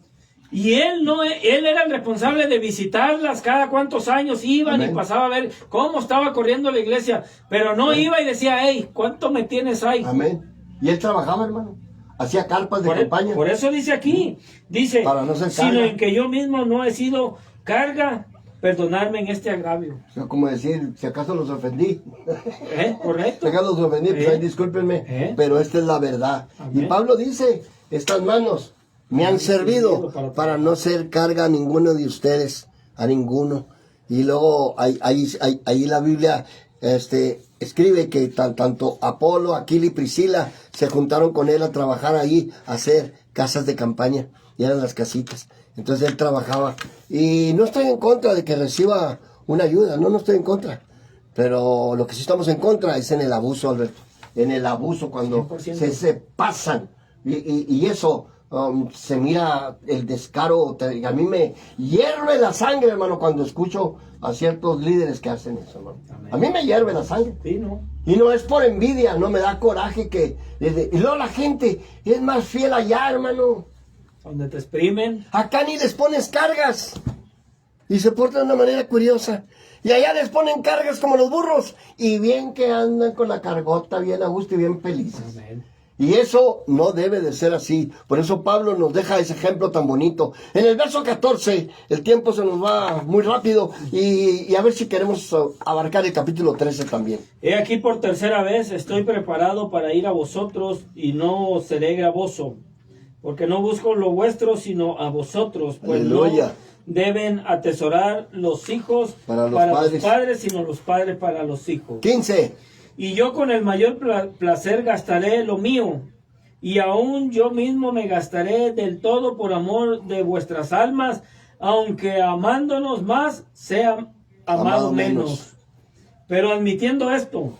Y él era el responsable de visitarlas cada cuantos años iban. Amén. Y pasaba a ver cómo estaba corriendo la iglesia, pero no iba y decía, hey, ¿cuánto me tienes ahí? Amén. Y él trabajaba, hermano. Hacía carpas de campaña. Por eso dice aquí, dice, para no ser sino en que yo mismo no he sido carga, perdonarme en este agravio. O sea, como decir, si acaso los ofendí. Correcto. Si acaso los ofendí, pues ahí discúlpenme, pero esta es la verdad. Amén. Y Pablo dice, estas manos me han servido para no ser carga a ninguno de ustedes, a ninguno. Y luego ahí la Biblia escribe que tanto Apolo, Aquila y Priscila se juntaron con él a trabajar ahí, a hacer casas de campaña, y eran las casitas. Entonces él trabajaba, y no estoy en contra de que reciba una ayuda, no estoy en contra, pero lo que sí estamos en contra es en el abuso, Alberto, en el abuso cuando 100%. se pasan, y eso... se mira el descaro, a mí me hierve la sangre, hermano, cuando escucho a ciertos líderes que hacen eso, hermano. Amén. A mí me hierve la sangre. Sí, ¿no? Y no es por envidia, no me da coraje y luego la gente es más fiel allá, hermano. Donde te exprimen. Acá ni les pones cargas y se portan de una manera curiosa. Y allá les ponen cargas como los burros y bien que andan con la cargota bien a gusto y bien felices. Amén. Y eso no debe de ser así. Por eso Pablo nos deja ese ejemplo tan bonito. En el verso 14, el tiempo se nos va muy rápido y a ver si queremos abarcar el capítulo 13 también. He aquí por tercera vez estoy preparado para ir a vosotros y no seré gravoso, porque no busco lo vuestro sino a vosotros, pues Aleluya. no deben atesorar los hijos Para los los padres, sino los padres para los hijos. 15. Y yo con el mayor placer gastaré lo mío, y aún yo mismo me gastaré del todo por amor de vuestras almas, aunque amándonos más, sea amado menos. Pero admitiendo esto,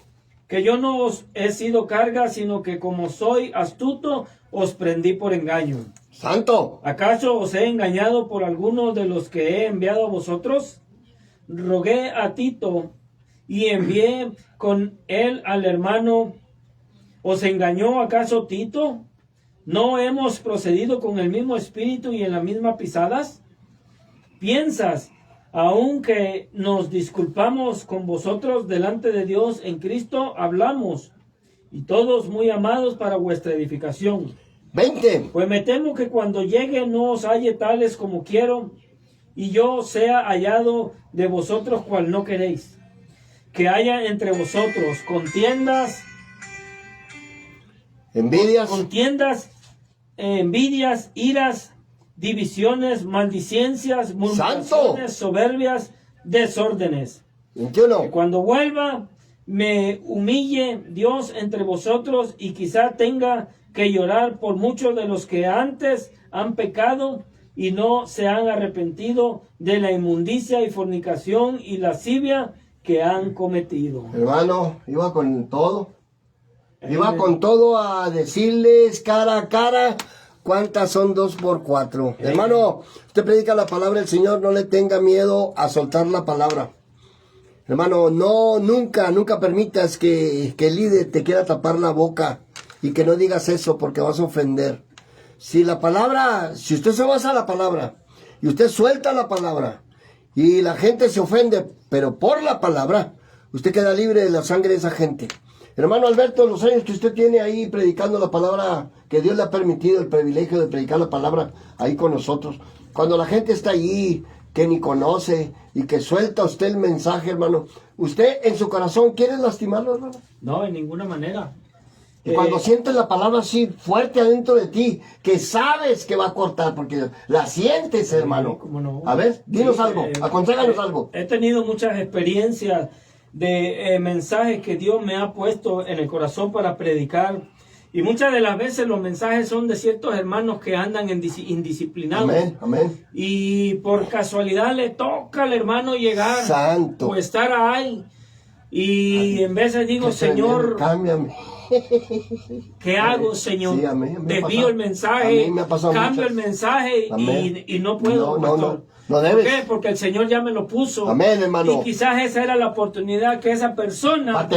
que yo no os he sido carga, sino que como soy astuto, os prendí por engaño. ¡Santo! ¿Acaso os he engañado por alguno de los que he enviado a vosotros? Rogué a Tito y envié con él al hermano. ¿Os engañó acaso Tito? ¿No hemos procedido con el mismo espíritu y en las mismas pisadas? ¿Piensas, aunque nos disculpamos con vosotros delante de Dios en Cristo, hablamos, y todos muy amados para vuestra edificación? 20. Pues me temo que cuando llegue no os halle tales como quiero, y yo sea hallado de vosotros cual no queréis. Que haya entre vosotros contiendas, envidias, iras, divisiones, maldicencias, murmuraciones, soberbias, desórdenes. 21. Que cuando vuelva me humille Dios entre vosotros y quizá tenga que llorar por muchos de los que antes han pecado y no se han arrepentido de la inmundicia y fornicación y lascivia que han cometido. Hermano, iba con todo. Iba con todo a decirles cara a cara cuántas son 2 por 4. Hermano, usted predica la palabra del Señor, no le tenga miedo a soltar la palabra. Hermano, nunca permitas que el líder te quiera tapar la boca y que no digas eso porque vas a ofender. Si usted se basa en la palabra y usted suelta la palabra y la gente se ofende, pero por la palabra, usted queda libre de la sangre de esa gente. Hermano Alberto, los años que usted tiene ahí predicando la palabra, que Dios le ha permitido el privilegio de predicar la palabra ahí con nosotros. Cuando la gente está allí, que ni conoce y que suelta usted el mensaje, hermano, ¿usted en su corazón quiere lastimarlo, hermano? No, en ninguna manera. Y cuando sientes la palabra así fuerte adentro de ti, que sabes que va a cortar, porque la sientes, hermano. ¿Cómo no? A ver, dinos algo, aconséjanos algo. He tenido muchas experiencias de mensajes que Dios me ha puesto en el corazón para predicar. Y muchas de las veces los mensajes son de ciertos hermanos que andan indisciplinados. Amén, amén. Y por casualidad le toca al hermano llegar. Santo. O estar ahí. Y en veces digo, Señor, cámbiame. ¿Qué hago, Señor? Sí, amén. Desvío el mensaje, cambio muchas. el mensaje y no puedo, pastor. No debes. ¿Por qué? Porque el Señor ya me lo puso. Amén, hermano. Y quizás esa era la oportunidad que esa persona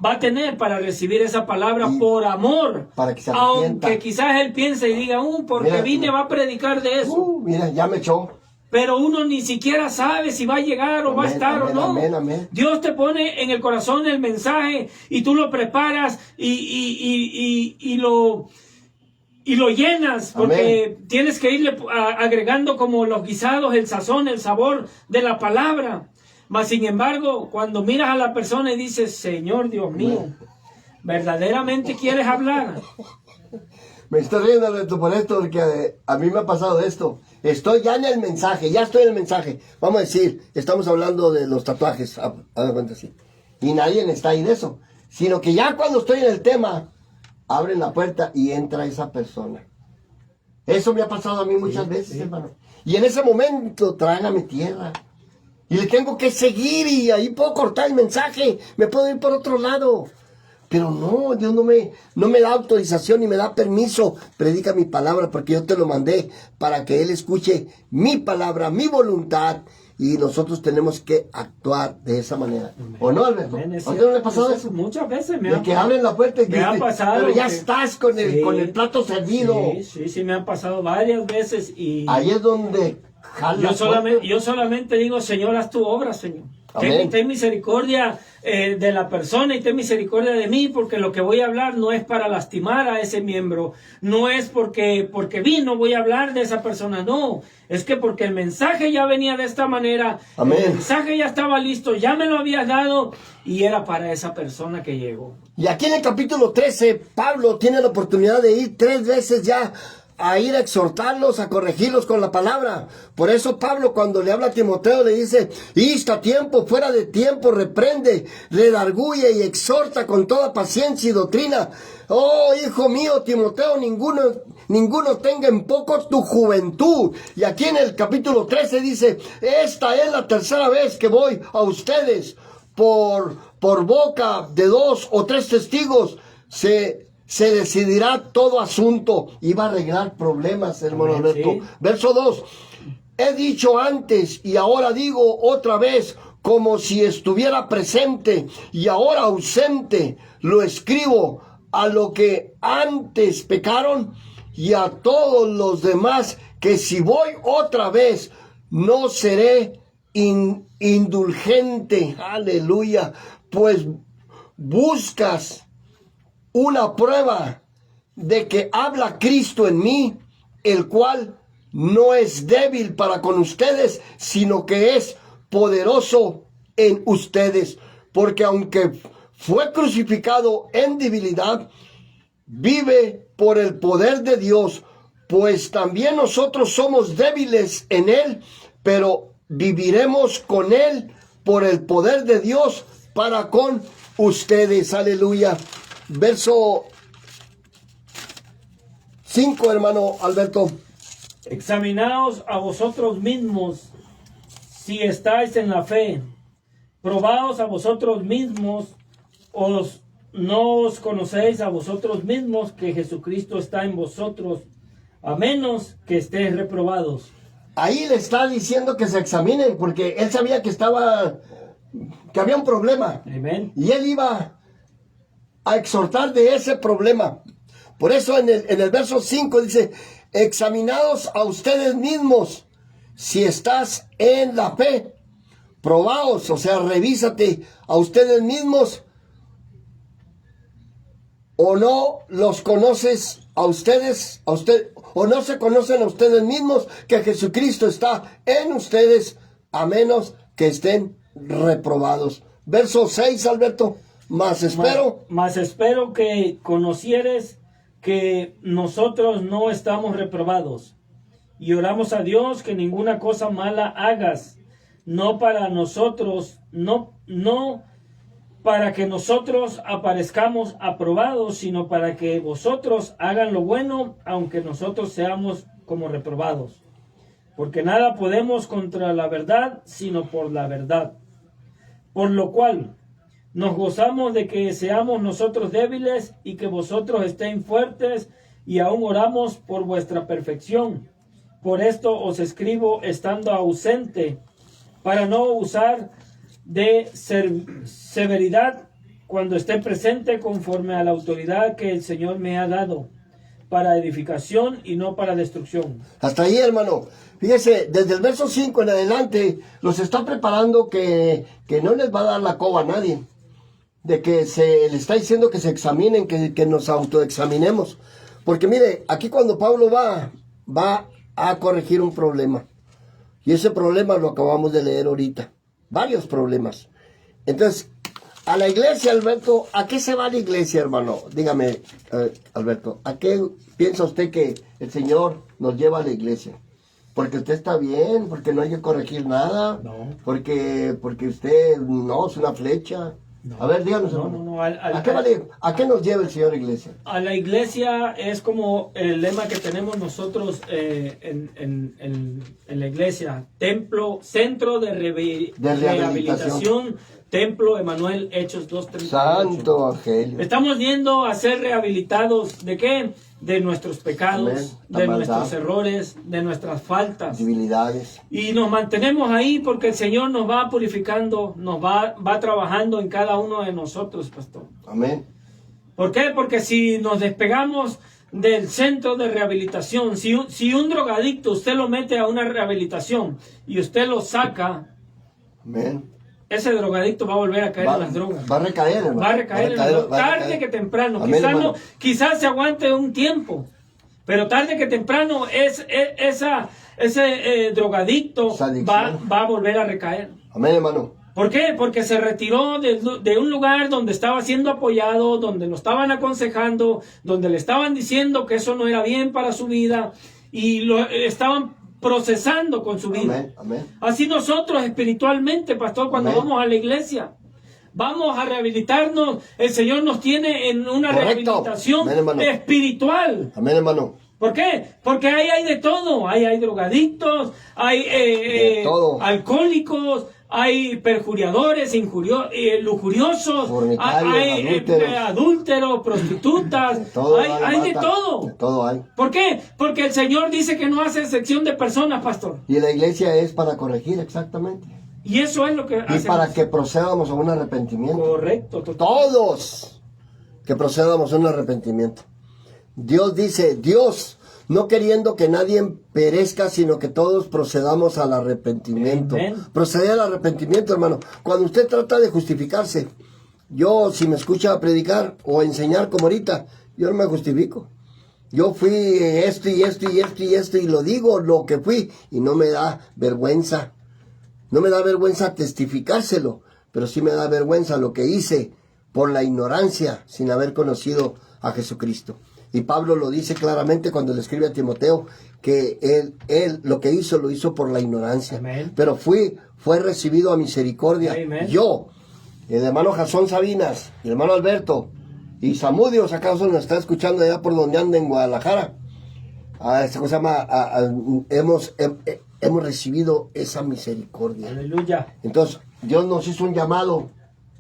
va a tener para recibir esa palabra por amor. Para que se arrepienta. Aunque quizás él piense y diga, porque vine va a predicar de eso. Mira, ya me echó. Pero uno ni siquiera sabe si va a llegar o va a estar o no. Amén. Dios te pone en el corazón el mensaje y tú lo preparas y lo llenas, porque tienes que irle agregando como los guisados, el sazón, el sabor de la palabra. Mas sin embargo, cuando miras a la persona y dices, Señor Dios mío, ¿verdaderamente quieres hablar? Me estoy riendo por esto, porque a mí me ha pasado esto. Estoy ya en el mensaje, Vamos a decir, estamos hablando de los tatuajes. A ver, cuenta así. Y nadie está ahí de eso. Sino que ya cuando estoy en el tema, abren la puerta y entra esa persona. Eso me ha pasado a mí muchas veces, hermano. Y en ese momento tragan mi tierra. Y le tengo que seguir y ahí puedo cortar el mensaje. Me puedo ir por otro lado. Pero no, Dios no me da autorización ni me da permiso. Predica mi palabra porque yo te lo mandé para que Él escuche mi palabra, mi voluntad. Y nosotros tenemos que actuar de esa manera. Amén. ¿O no, Alberto? Amén, ¿A usted no le ha pasado eso? Muchas veces me De que abren la puerta y me ha pasado. pero ya que- estás con el plato servido. Sí, me han pasado varias veces y Ahí es donde jala yo solamente digo, Señor, haz tu obra, Señor. Amén. Ten misericordia de la persona y ten misericordia de mí, porque lo que voy a hablar no es para lastimar a ese miembro, no es porque vino voy a hablar de esa persona, no, es que porque el mensaje ya venía de esta manera, Amén. el mensaje ya estaba listo, ya me lo habías dado y era para esa persona que llegó. Y aquí en el capítulo 13, Pablo tiene la oportunidad de ir 3 veces ya a ir a exhortarlos, a corregirlos con la palabra. Por eso Pablo cuando le habla a Timoteo le dice, insta a tiempo, fuera de tiempo, reprende, redarguye y exhorta con toda paciencia y doctrina. Oh, hijo mío, Timoteo, ninguno tenga en poco tu juventud. Y aquí en el capítulo 13 dice, esta es la tercera vez que voy a ustedes por boca de 2 o 3 testigos se decidirá todo asunto. Iba a arreglar problemas, hermano Amén, Alberto. sí. Verso 2. He dicho antes y ahora digo otra vez, como si estuviera presente y ahora ausente, lo escribo a lo que antes pecaron y a todos los demás, que si voy otra vez, no seré indulgente. Aleluya. Pues buscas una prueba de que habla Cristo en mí, el cual no es débil para con ustedes, sino que es poderoso en ustedes. Porque aunque fue crucificado en debilidad, vive por el poder de Dios, pues también nosotros somos débiles en Él, pero viviremos con Él por el poder de Dios para con ustedes. Aleluya. Verso 5, hermano Alberto. Examinaos a vosotros mismos si estáis en la fe. Probaos a vosotros mismos, no os conocéis a vosotros mismos que Jesucristo está en vosotros, a menos que estéis reprobados. Ahí le está diciendo que se examinen, porque él sabía que había un problema. Amén. Y él iba a exhortar de ese problema. Por eso en el verso 5 dice, examinaos a ustedes mismos si estás en la fe. Probaos, o sea, revísate a ustedes mismos, o no los conoces a ustedes, o no se conocen a ustedes mismos que Jesucristo está en ustedes, a menos que estén reprobados. Verso 6, Alberto. Mas espero que conocieres que nosotros no estamos reprobados, y oramos a Dios que ninguna cosa mala hagas, no para nosotros, no para que nosotros aparezcamos aprobados, sino para que vosotros hagan lo bueno, aunque nosotros seamos como reprobados. Porque nada podemos contra la verdad, sino por la verdad. Por lo cual nos gozamos de que seamos nosotros débiles y que vosotros estéis fuertes, y aún oramos por vuestra perfección. Por esto os escribo estando ausente, para no usar de severidad cuando esté presente, conforme a la autoridad que el Señor me ha dado, para edificación y no para destrucción. Hasta ahí, hermano. Fíjese, desde el verso 5 en adelante, los está preparando que no les va a dar la coba a nadie. De que se le está diciendo que se examinen, que nos autoexaminemos. Porque mire, aquí cuando Pablo va a corregir un problema. Y ese problema lo acabamos de leer ahorita. Varios problemas. Entonces, a la iglesia, Alberto, ¿a qué se va la iglesia, hermano? Dígame, Alberto, ¿a qué piensa usted que el Señor nos lleva a la iglesia? Porque usted está bien, porque no hay que corregir nada, No. porque usted no es una flecha. No. A ver, díganos, No, hermano. no, no. ¿A qué nos lleva el Señor, iglesia? A la iglesia es como el lema que tenemos nosotros en la iglesia. Templo, centro de rehabilitación. Templo Emanuel, Hechos 2:38. Santo Evangelio. Estamos yendo a ser rehabilitados. ¿De qué? De nuestros pecados, Amén. La de maldad, nuestros errores, de nuestras faltas. debilidades. Y nos mantenemos ahí porque el Señor nos va purificando, nos va trabajando en cada uno de nosotros, pastor. Amén. ¿Por qué? Porque si nos despegamos del centro de rehabilitación, si un drogadicto usted lo mete a una rehabilitación y usted lo saca, Amén. ese drogadicto va a volver a caer en las drogas. Va a recaer, hermano. Va a recaer en las drogas. Tarde que temprano. Amén, hermano. Quizás se aguante un tiempo, pero tarde que temprano ese drogadicto va a volver a recaer. Amén, hermano. ¿Por qué? Porque se retiró de un lugar donde estaba siendo apoyado, donde lo estaban aconsejando, donde le estaban diciendo que eso no era bien para su vida y lo estaban procesando con su vida. Amén, amén. Así nosotros espiritualmente, pastor, cuando Amén. vamos a la iglesia, vamos a rehabilitarnos. El Señor nos tiene en una rehabilitación espiritual. Amén, hermano. ¿Por qué? Porque ahí hay de todo. Ahí hay drogadictos, hay alcohólicos, hay perjuriadores, lujuriosos, hay adúlteros, prostitutas, hay de todo. De todo hay. ¿Por qué? Porque el Señor dice que no hace excepción de personas, pastor. Y la iglesia es para corregir, exactamente. Y eso es lo que Y hacemos. para que procedamos a un arrepentimiento. Correcto, total. Todos que procedamos a un arrepentimiento. Dios dice, Dios, no queriendo que nadie perezca, sino que todos procedamos al arrepentimiento. Amen. Proceder al arrepentimiento, hermano. Cuando usted trata de justificarse, yo, si me escucha predicar o enseñar como ahorita, yo no me justifico. Yo fui esto y esto y esto y esto y lo digo lo que fui y no me da vergüenza. No me da vergüenza testificárselo, pero sí me da vergüenza lo que hice por la ignorancia sin haber conocido a Jesucristo. Y Pablo lo dice claramente cuando le escribe a Timoteo, que él lo que hizo, lo hizo por la ignorancia. Amén. Pero fue recibido a misericordia. Amén. Yo, el hermano Jasón Sabinas, el hermano Alberto, y Samudios, acaso nos está escuchando allá por donde anda en Guadalajara. Esta cosa se llama, hemos recibido esa misericordia. Aleluya. Entonces, Dios nos hizo un llamado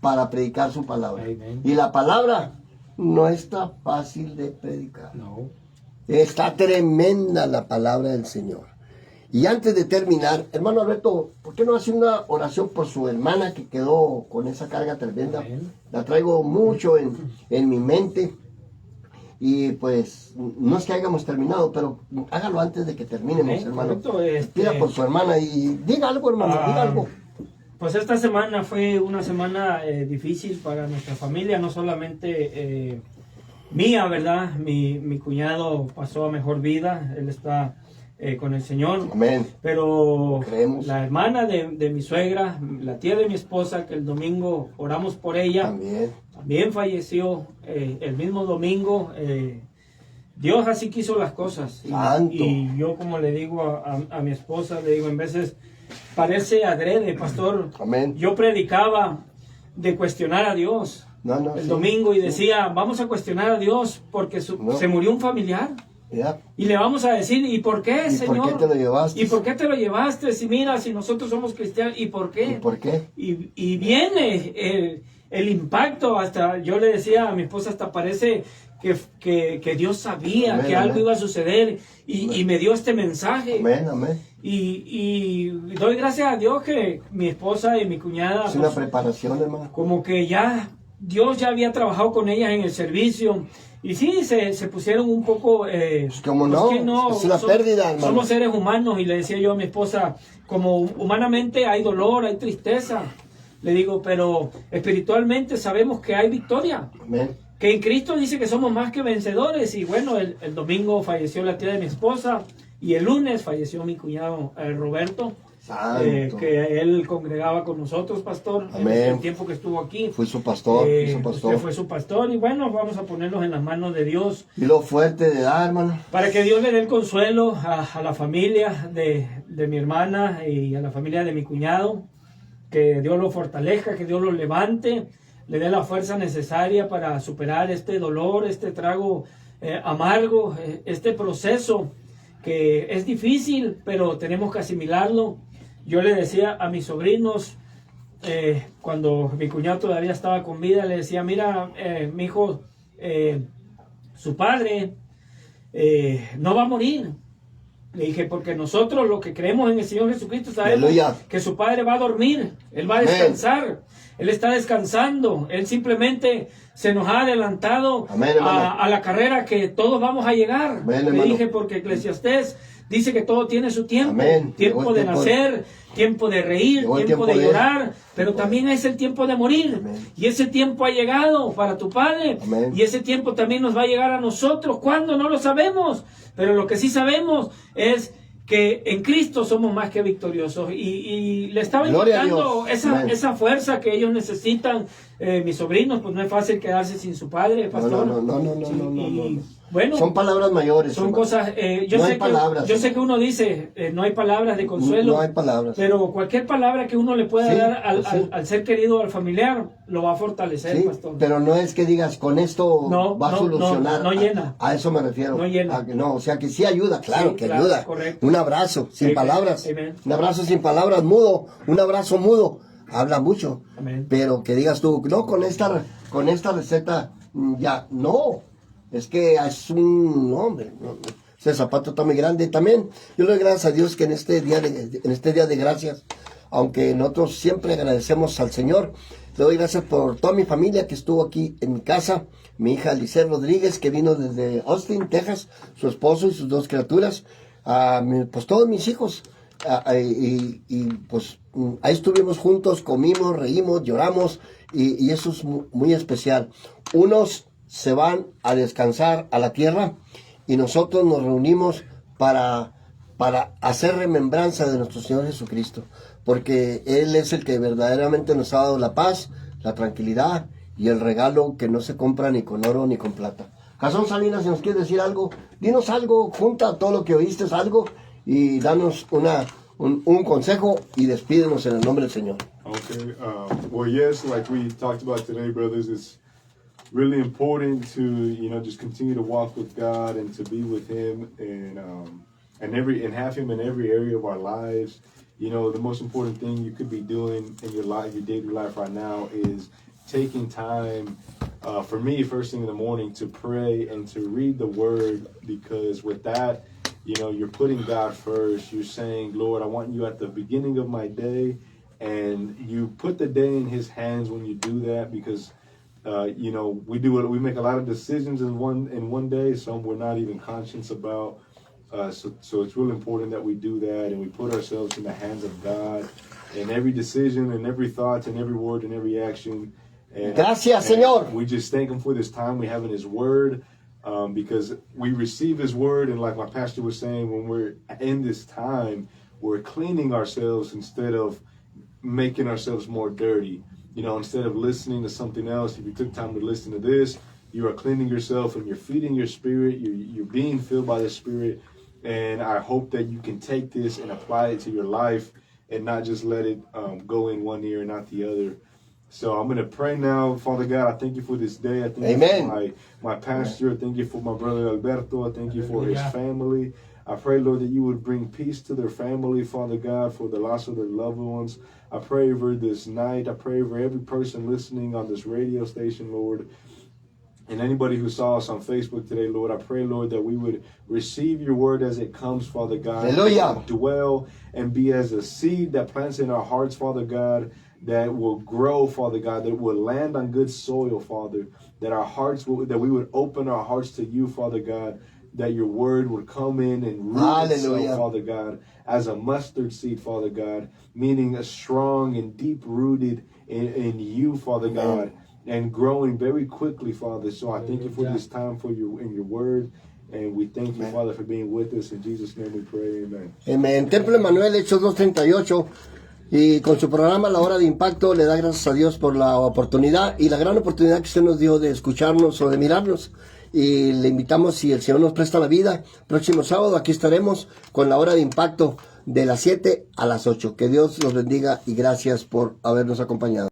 para predicar su palabra. Amén. Y la palabra no está fácil de predicar. No. Está tremenda la palabra del Señor. Y antes de terminar, hermano Alberto, ¿por qué no hace una oración por su hermana que quedó con esa carga tremenda? Amén. La traigo mucho en mi mente. Y pues, no es que hayamos terminado, pero hágalo antes de que terminemos, Amén, hermano. correcto, Pida por su hermana y diga algo, hermano, diga algo. Pues esta semana fue una semana difícil para nuestra familia, no solamente mía, ¿verdad? Mi cuñado pasó a mejor vida, él está con el Señor. Amén. Pero Creemos. la hermana de mi suegra, la tía de mi esposa, que el domingo oramos por ella, también falleció el mismo domingo. Dios así quiso las cosas. Y yo, como le digo a mi esposa, le digo, en veces parece adrede, pastor. Amén. Yo predicaba de cuestionar a Dios el domingo y decía, vamos a cuestionar a Dios porque se murió un familiar. Yeah. Y le vamos a decir, ¿y por qué, Señor? ¿Por qué te lo llevaste? ¿Y por qué te lo llevaste? Si mira, si nosotros somos cristianos, ¿y por qué? ¿Y por qué? Y viene el impacto, hasta yo le decía a mi esposa, hasta parece que Dios sabía que algo iba a suceder y me dio este mensaje. Amén, amén. Y doy gracias a Dios que mi esposa y mi cuñada... Es una preparación, hermano. Como que Dios ya había trabajado con ellas en el servicio. Y sí, se pusieron un poco... ¿Cómo no? Es una pérdida, hermano. Somos seres humanos y le decía yo a mi esposa, como humanamente hay dolor, hay tristeza. Le digo, pero espiritualmente sabemos que hay victoria. Amén. Que en Cristo dice que somos más que vencedores. Y bueno, el domingo falleció la tía de mi esposa y el lunes falleció mi cuñado Roberto. Que él congregaba con nosotros, pastor. Amén. En el tiempo que estuvo aquí. Fue su pastor, Usted fue su pastor y bueno, vamos a ponernos en las manos de Dios. Y lo fuerte de dar, hermano. Para que Dios le dé el consuelo a la familia de mi hermana y a la familia de mi cuñado. Que Dios lo fortalezca, que Dios lo levante. le dé la fuerza necesaria para superar este dolor, este trago amargo, este proceso que es difícil, pero tenemos que asimilarlo. Yo le decía a mis sobrinos, cuando mi cuñado todavía estaba con vida, le decía, mira, mi hijo, su padre no va a morir. Le dije, porque nosotros los que creemos en el Señor Jesucristo sabemos que su padre va a dormir, él va a descansar, él está descansando, él simplemente se nos ha adelantado a la carrera que todos vamos a llegar. Le dije, porque Eclesiastés dice que todo tiene su tiempo, tiempo de nacer, tiempo de reír, tiempo de llorar, pero también es el tiempo de morir. Y ese tiempo ha llegado para tu padre, y ese tiempo también nos va a llegar a nosotros. ¿Cuándo? No lo sabemos, pero lo que sí sabemos es que en Cristo somos más que victoriosos. Y le estaba indicando esa fuerza que ellos necesitan. Mis sobrinos, pues no es fácil quedarse sin su padre, pastor. No. Bueno, son palabras mayores. Son cosas. Yo sé que uno dice, no hay palabras de consuelo. No hay palabras. Pero cualquier palabra que uno le pueda dar al ser querido, al familiar, lo va a fortalecer, pastor. Pero no es que digas, con esto va a solucionar. No llena. A eso me refiero. No llena. O sea que sí ayuda, claro que ayuda. Correcto. Un abrazo sin palabras. Amen. Un abrazo sin palabras, mudo. Un abrazo mudo. Habla mucho. Amen. Pero que digas tú, no, con esta receta, ya, no. Es que es un hombre. Ese zapato está muy grande también. Yo le doy gracias a Dios que en este día de gracias, aunque nosotros siempre agradecemos al Señor, le doy gracias por toda mi familia que estuvo aquí en mi casa. Mi hija Alicia Rodríguez, que vino desde Austin, Texas, su esposo y sus 2 criaturas, pues todos mis hijos. Pues ahí estuvimos juntos, comimos, reímos, lloramos, y eso es muy especial. Unos se van a descansar a la tierra y nosotros nos reunimos para hacer remembranza de nuestro Señor Jesucristo, porque Él es el que verdaderamente nos ha dado la paz, la tranquilidad y el regalo que no se compra ni con oro ni con plata. Jason Salinas, si nos quieres decir algo, dinos algo, junta todo lo que oíste, algo, y danos un consejo y despídenos en el nombre del Señor. Okay, well, yes, like we talked about today, brothers, it's really important to, just continue to walk with God and to be with Him and have Him in every area of our lives. The most important thing you could be doing in your life, your daily life right now, is taking time, for me, first thing in the morning, to pray and to read the Word, because with that, you're putting God first. You're saying, Lord, I want you at the beginning of my day, and you put the day in His hands when you do that, because we make a lot of decisions in one day, some we're not even conscious about. So it's really important that we do that, and we put ourselves in the hands of God in every decision and every thought and every word and every action. Gracias, Señor. We just thank Him for this time we have in His Word, because we receive His Word, and like my pastor was saying, when we're in this time, we're cleaning ourselves instead of making ourselves more dirty. Instead of listening to something else, if you took time to listen to this, you are cleaning yourself and you're feeding your spirit. You're being filled by the Spirit. And I hope that you can take this and apply it to your life and not just let it go in one ear and not the other. So I'm going to pray now. Father God, I thank you for this day. I thank you for my pastor. I thank you for my brother Alberto. I thank you for his family. I pray, Lord, that you would bring peace to their family, Father God, for the loss of their loved ones. I pray over this night. I pray over every person listening on this radio station, Lord. And anybody who saw us on Facebook today, Lord, I pray, Lord, that we would receive your word as it comes, Father God. Hallelujah. Dwell and be as a seed that plants in our hearts, Father God, that will grow, Father God, that will land on good soil, Father, that our hearts that we would open our hearts to you, Father God, that your word would come in and root itself, Father God, as a mustard seed, Father God, meaning a strong and deep-rooted in you, Father God, and growing very quickly, Father. So I thank you for this time in your word, and we thank you, Father, for being with us. In Jesus' name we pray, amen. Amén. Templo Emanuel, Hechos 2:38. Y con su programa La Hora de Impacto le da gracias a Dios por la oportunidad y la gran oportunidad que usted nos dio de escucharnos o de mirarnos. Y le invitamos, si el Señor nos presta la vida, próximo sábado aquí estaremos con La Hora de Impacto de las 7 a las 8. Que Dios los bendiga y gracias por habernos acompañado.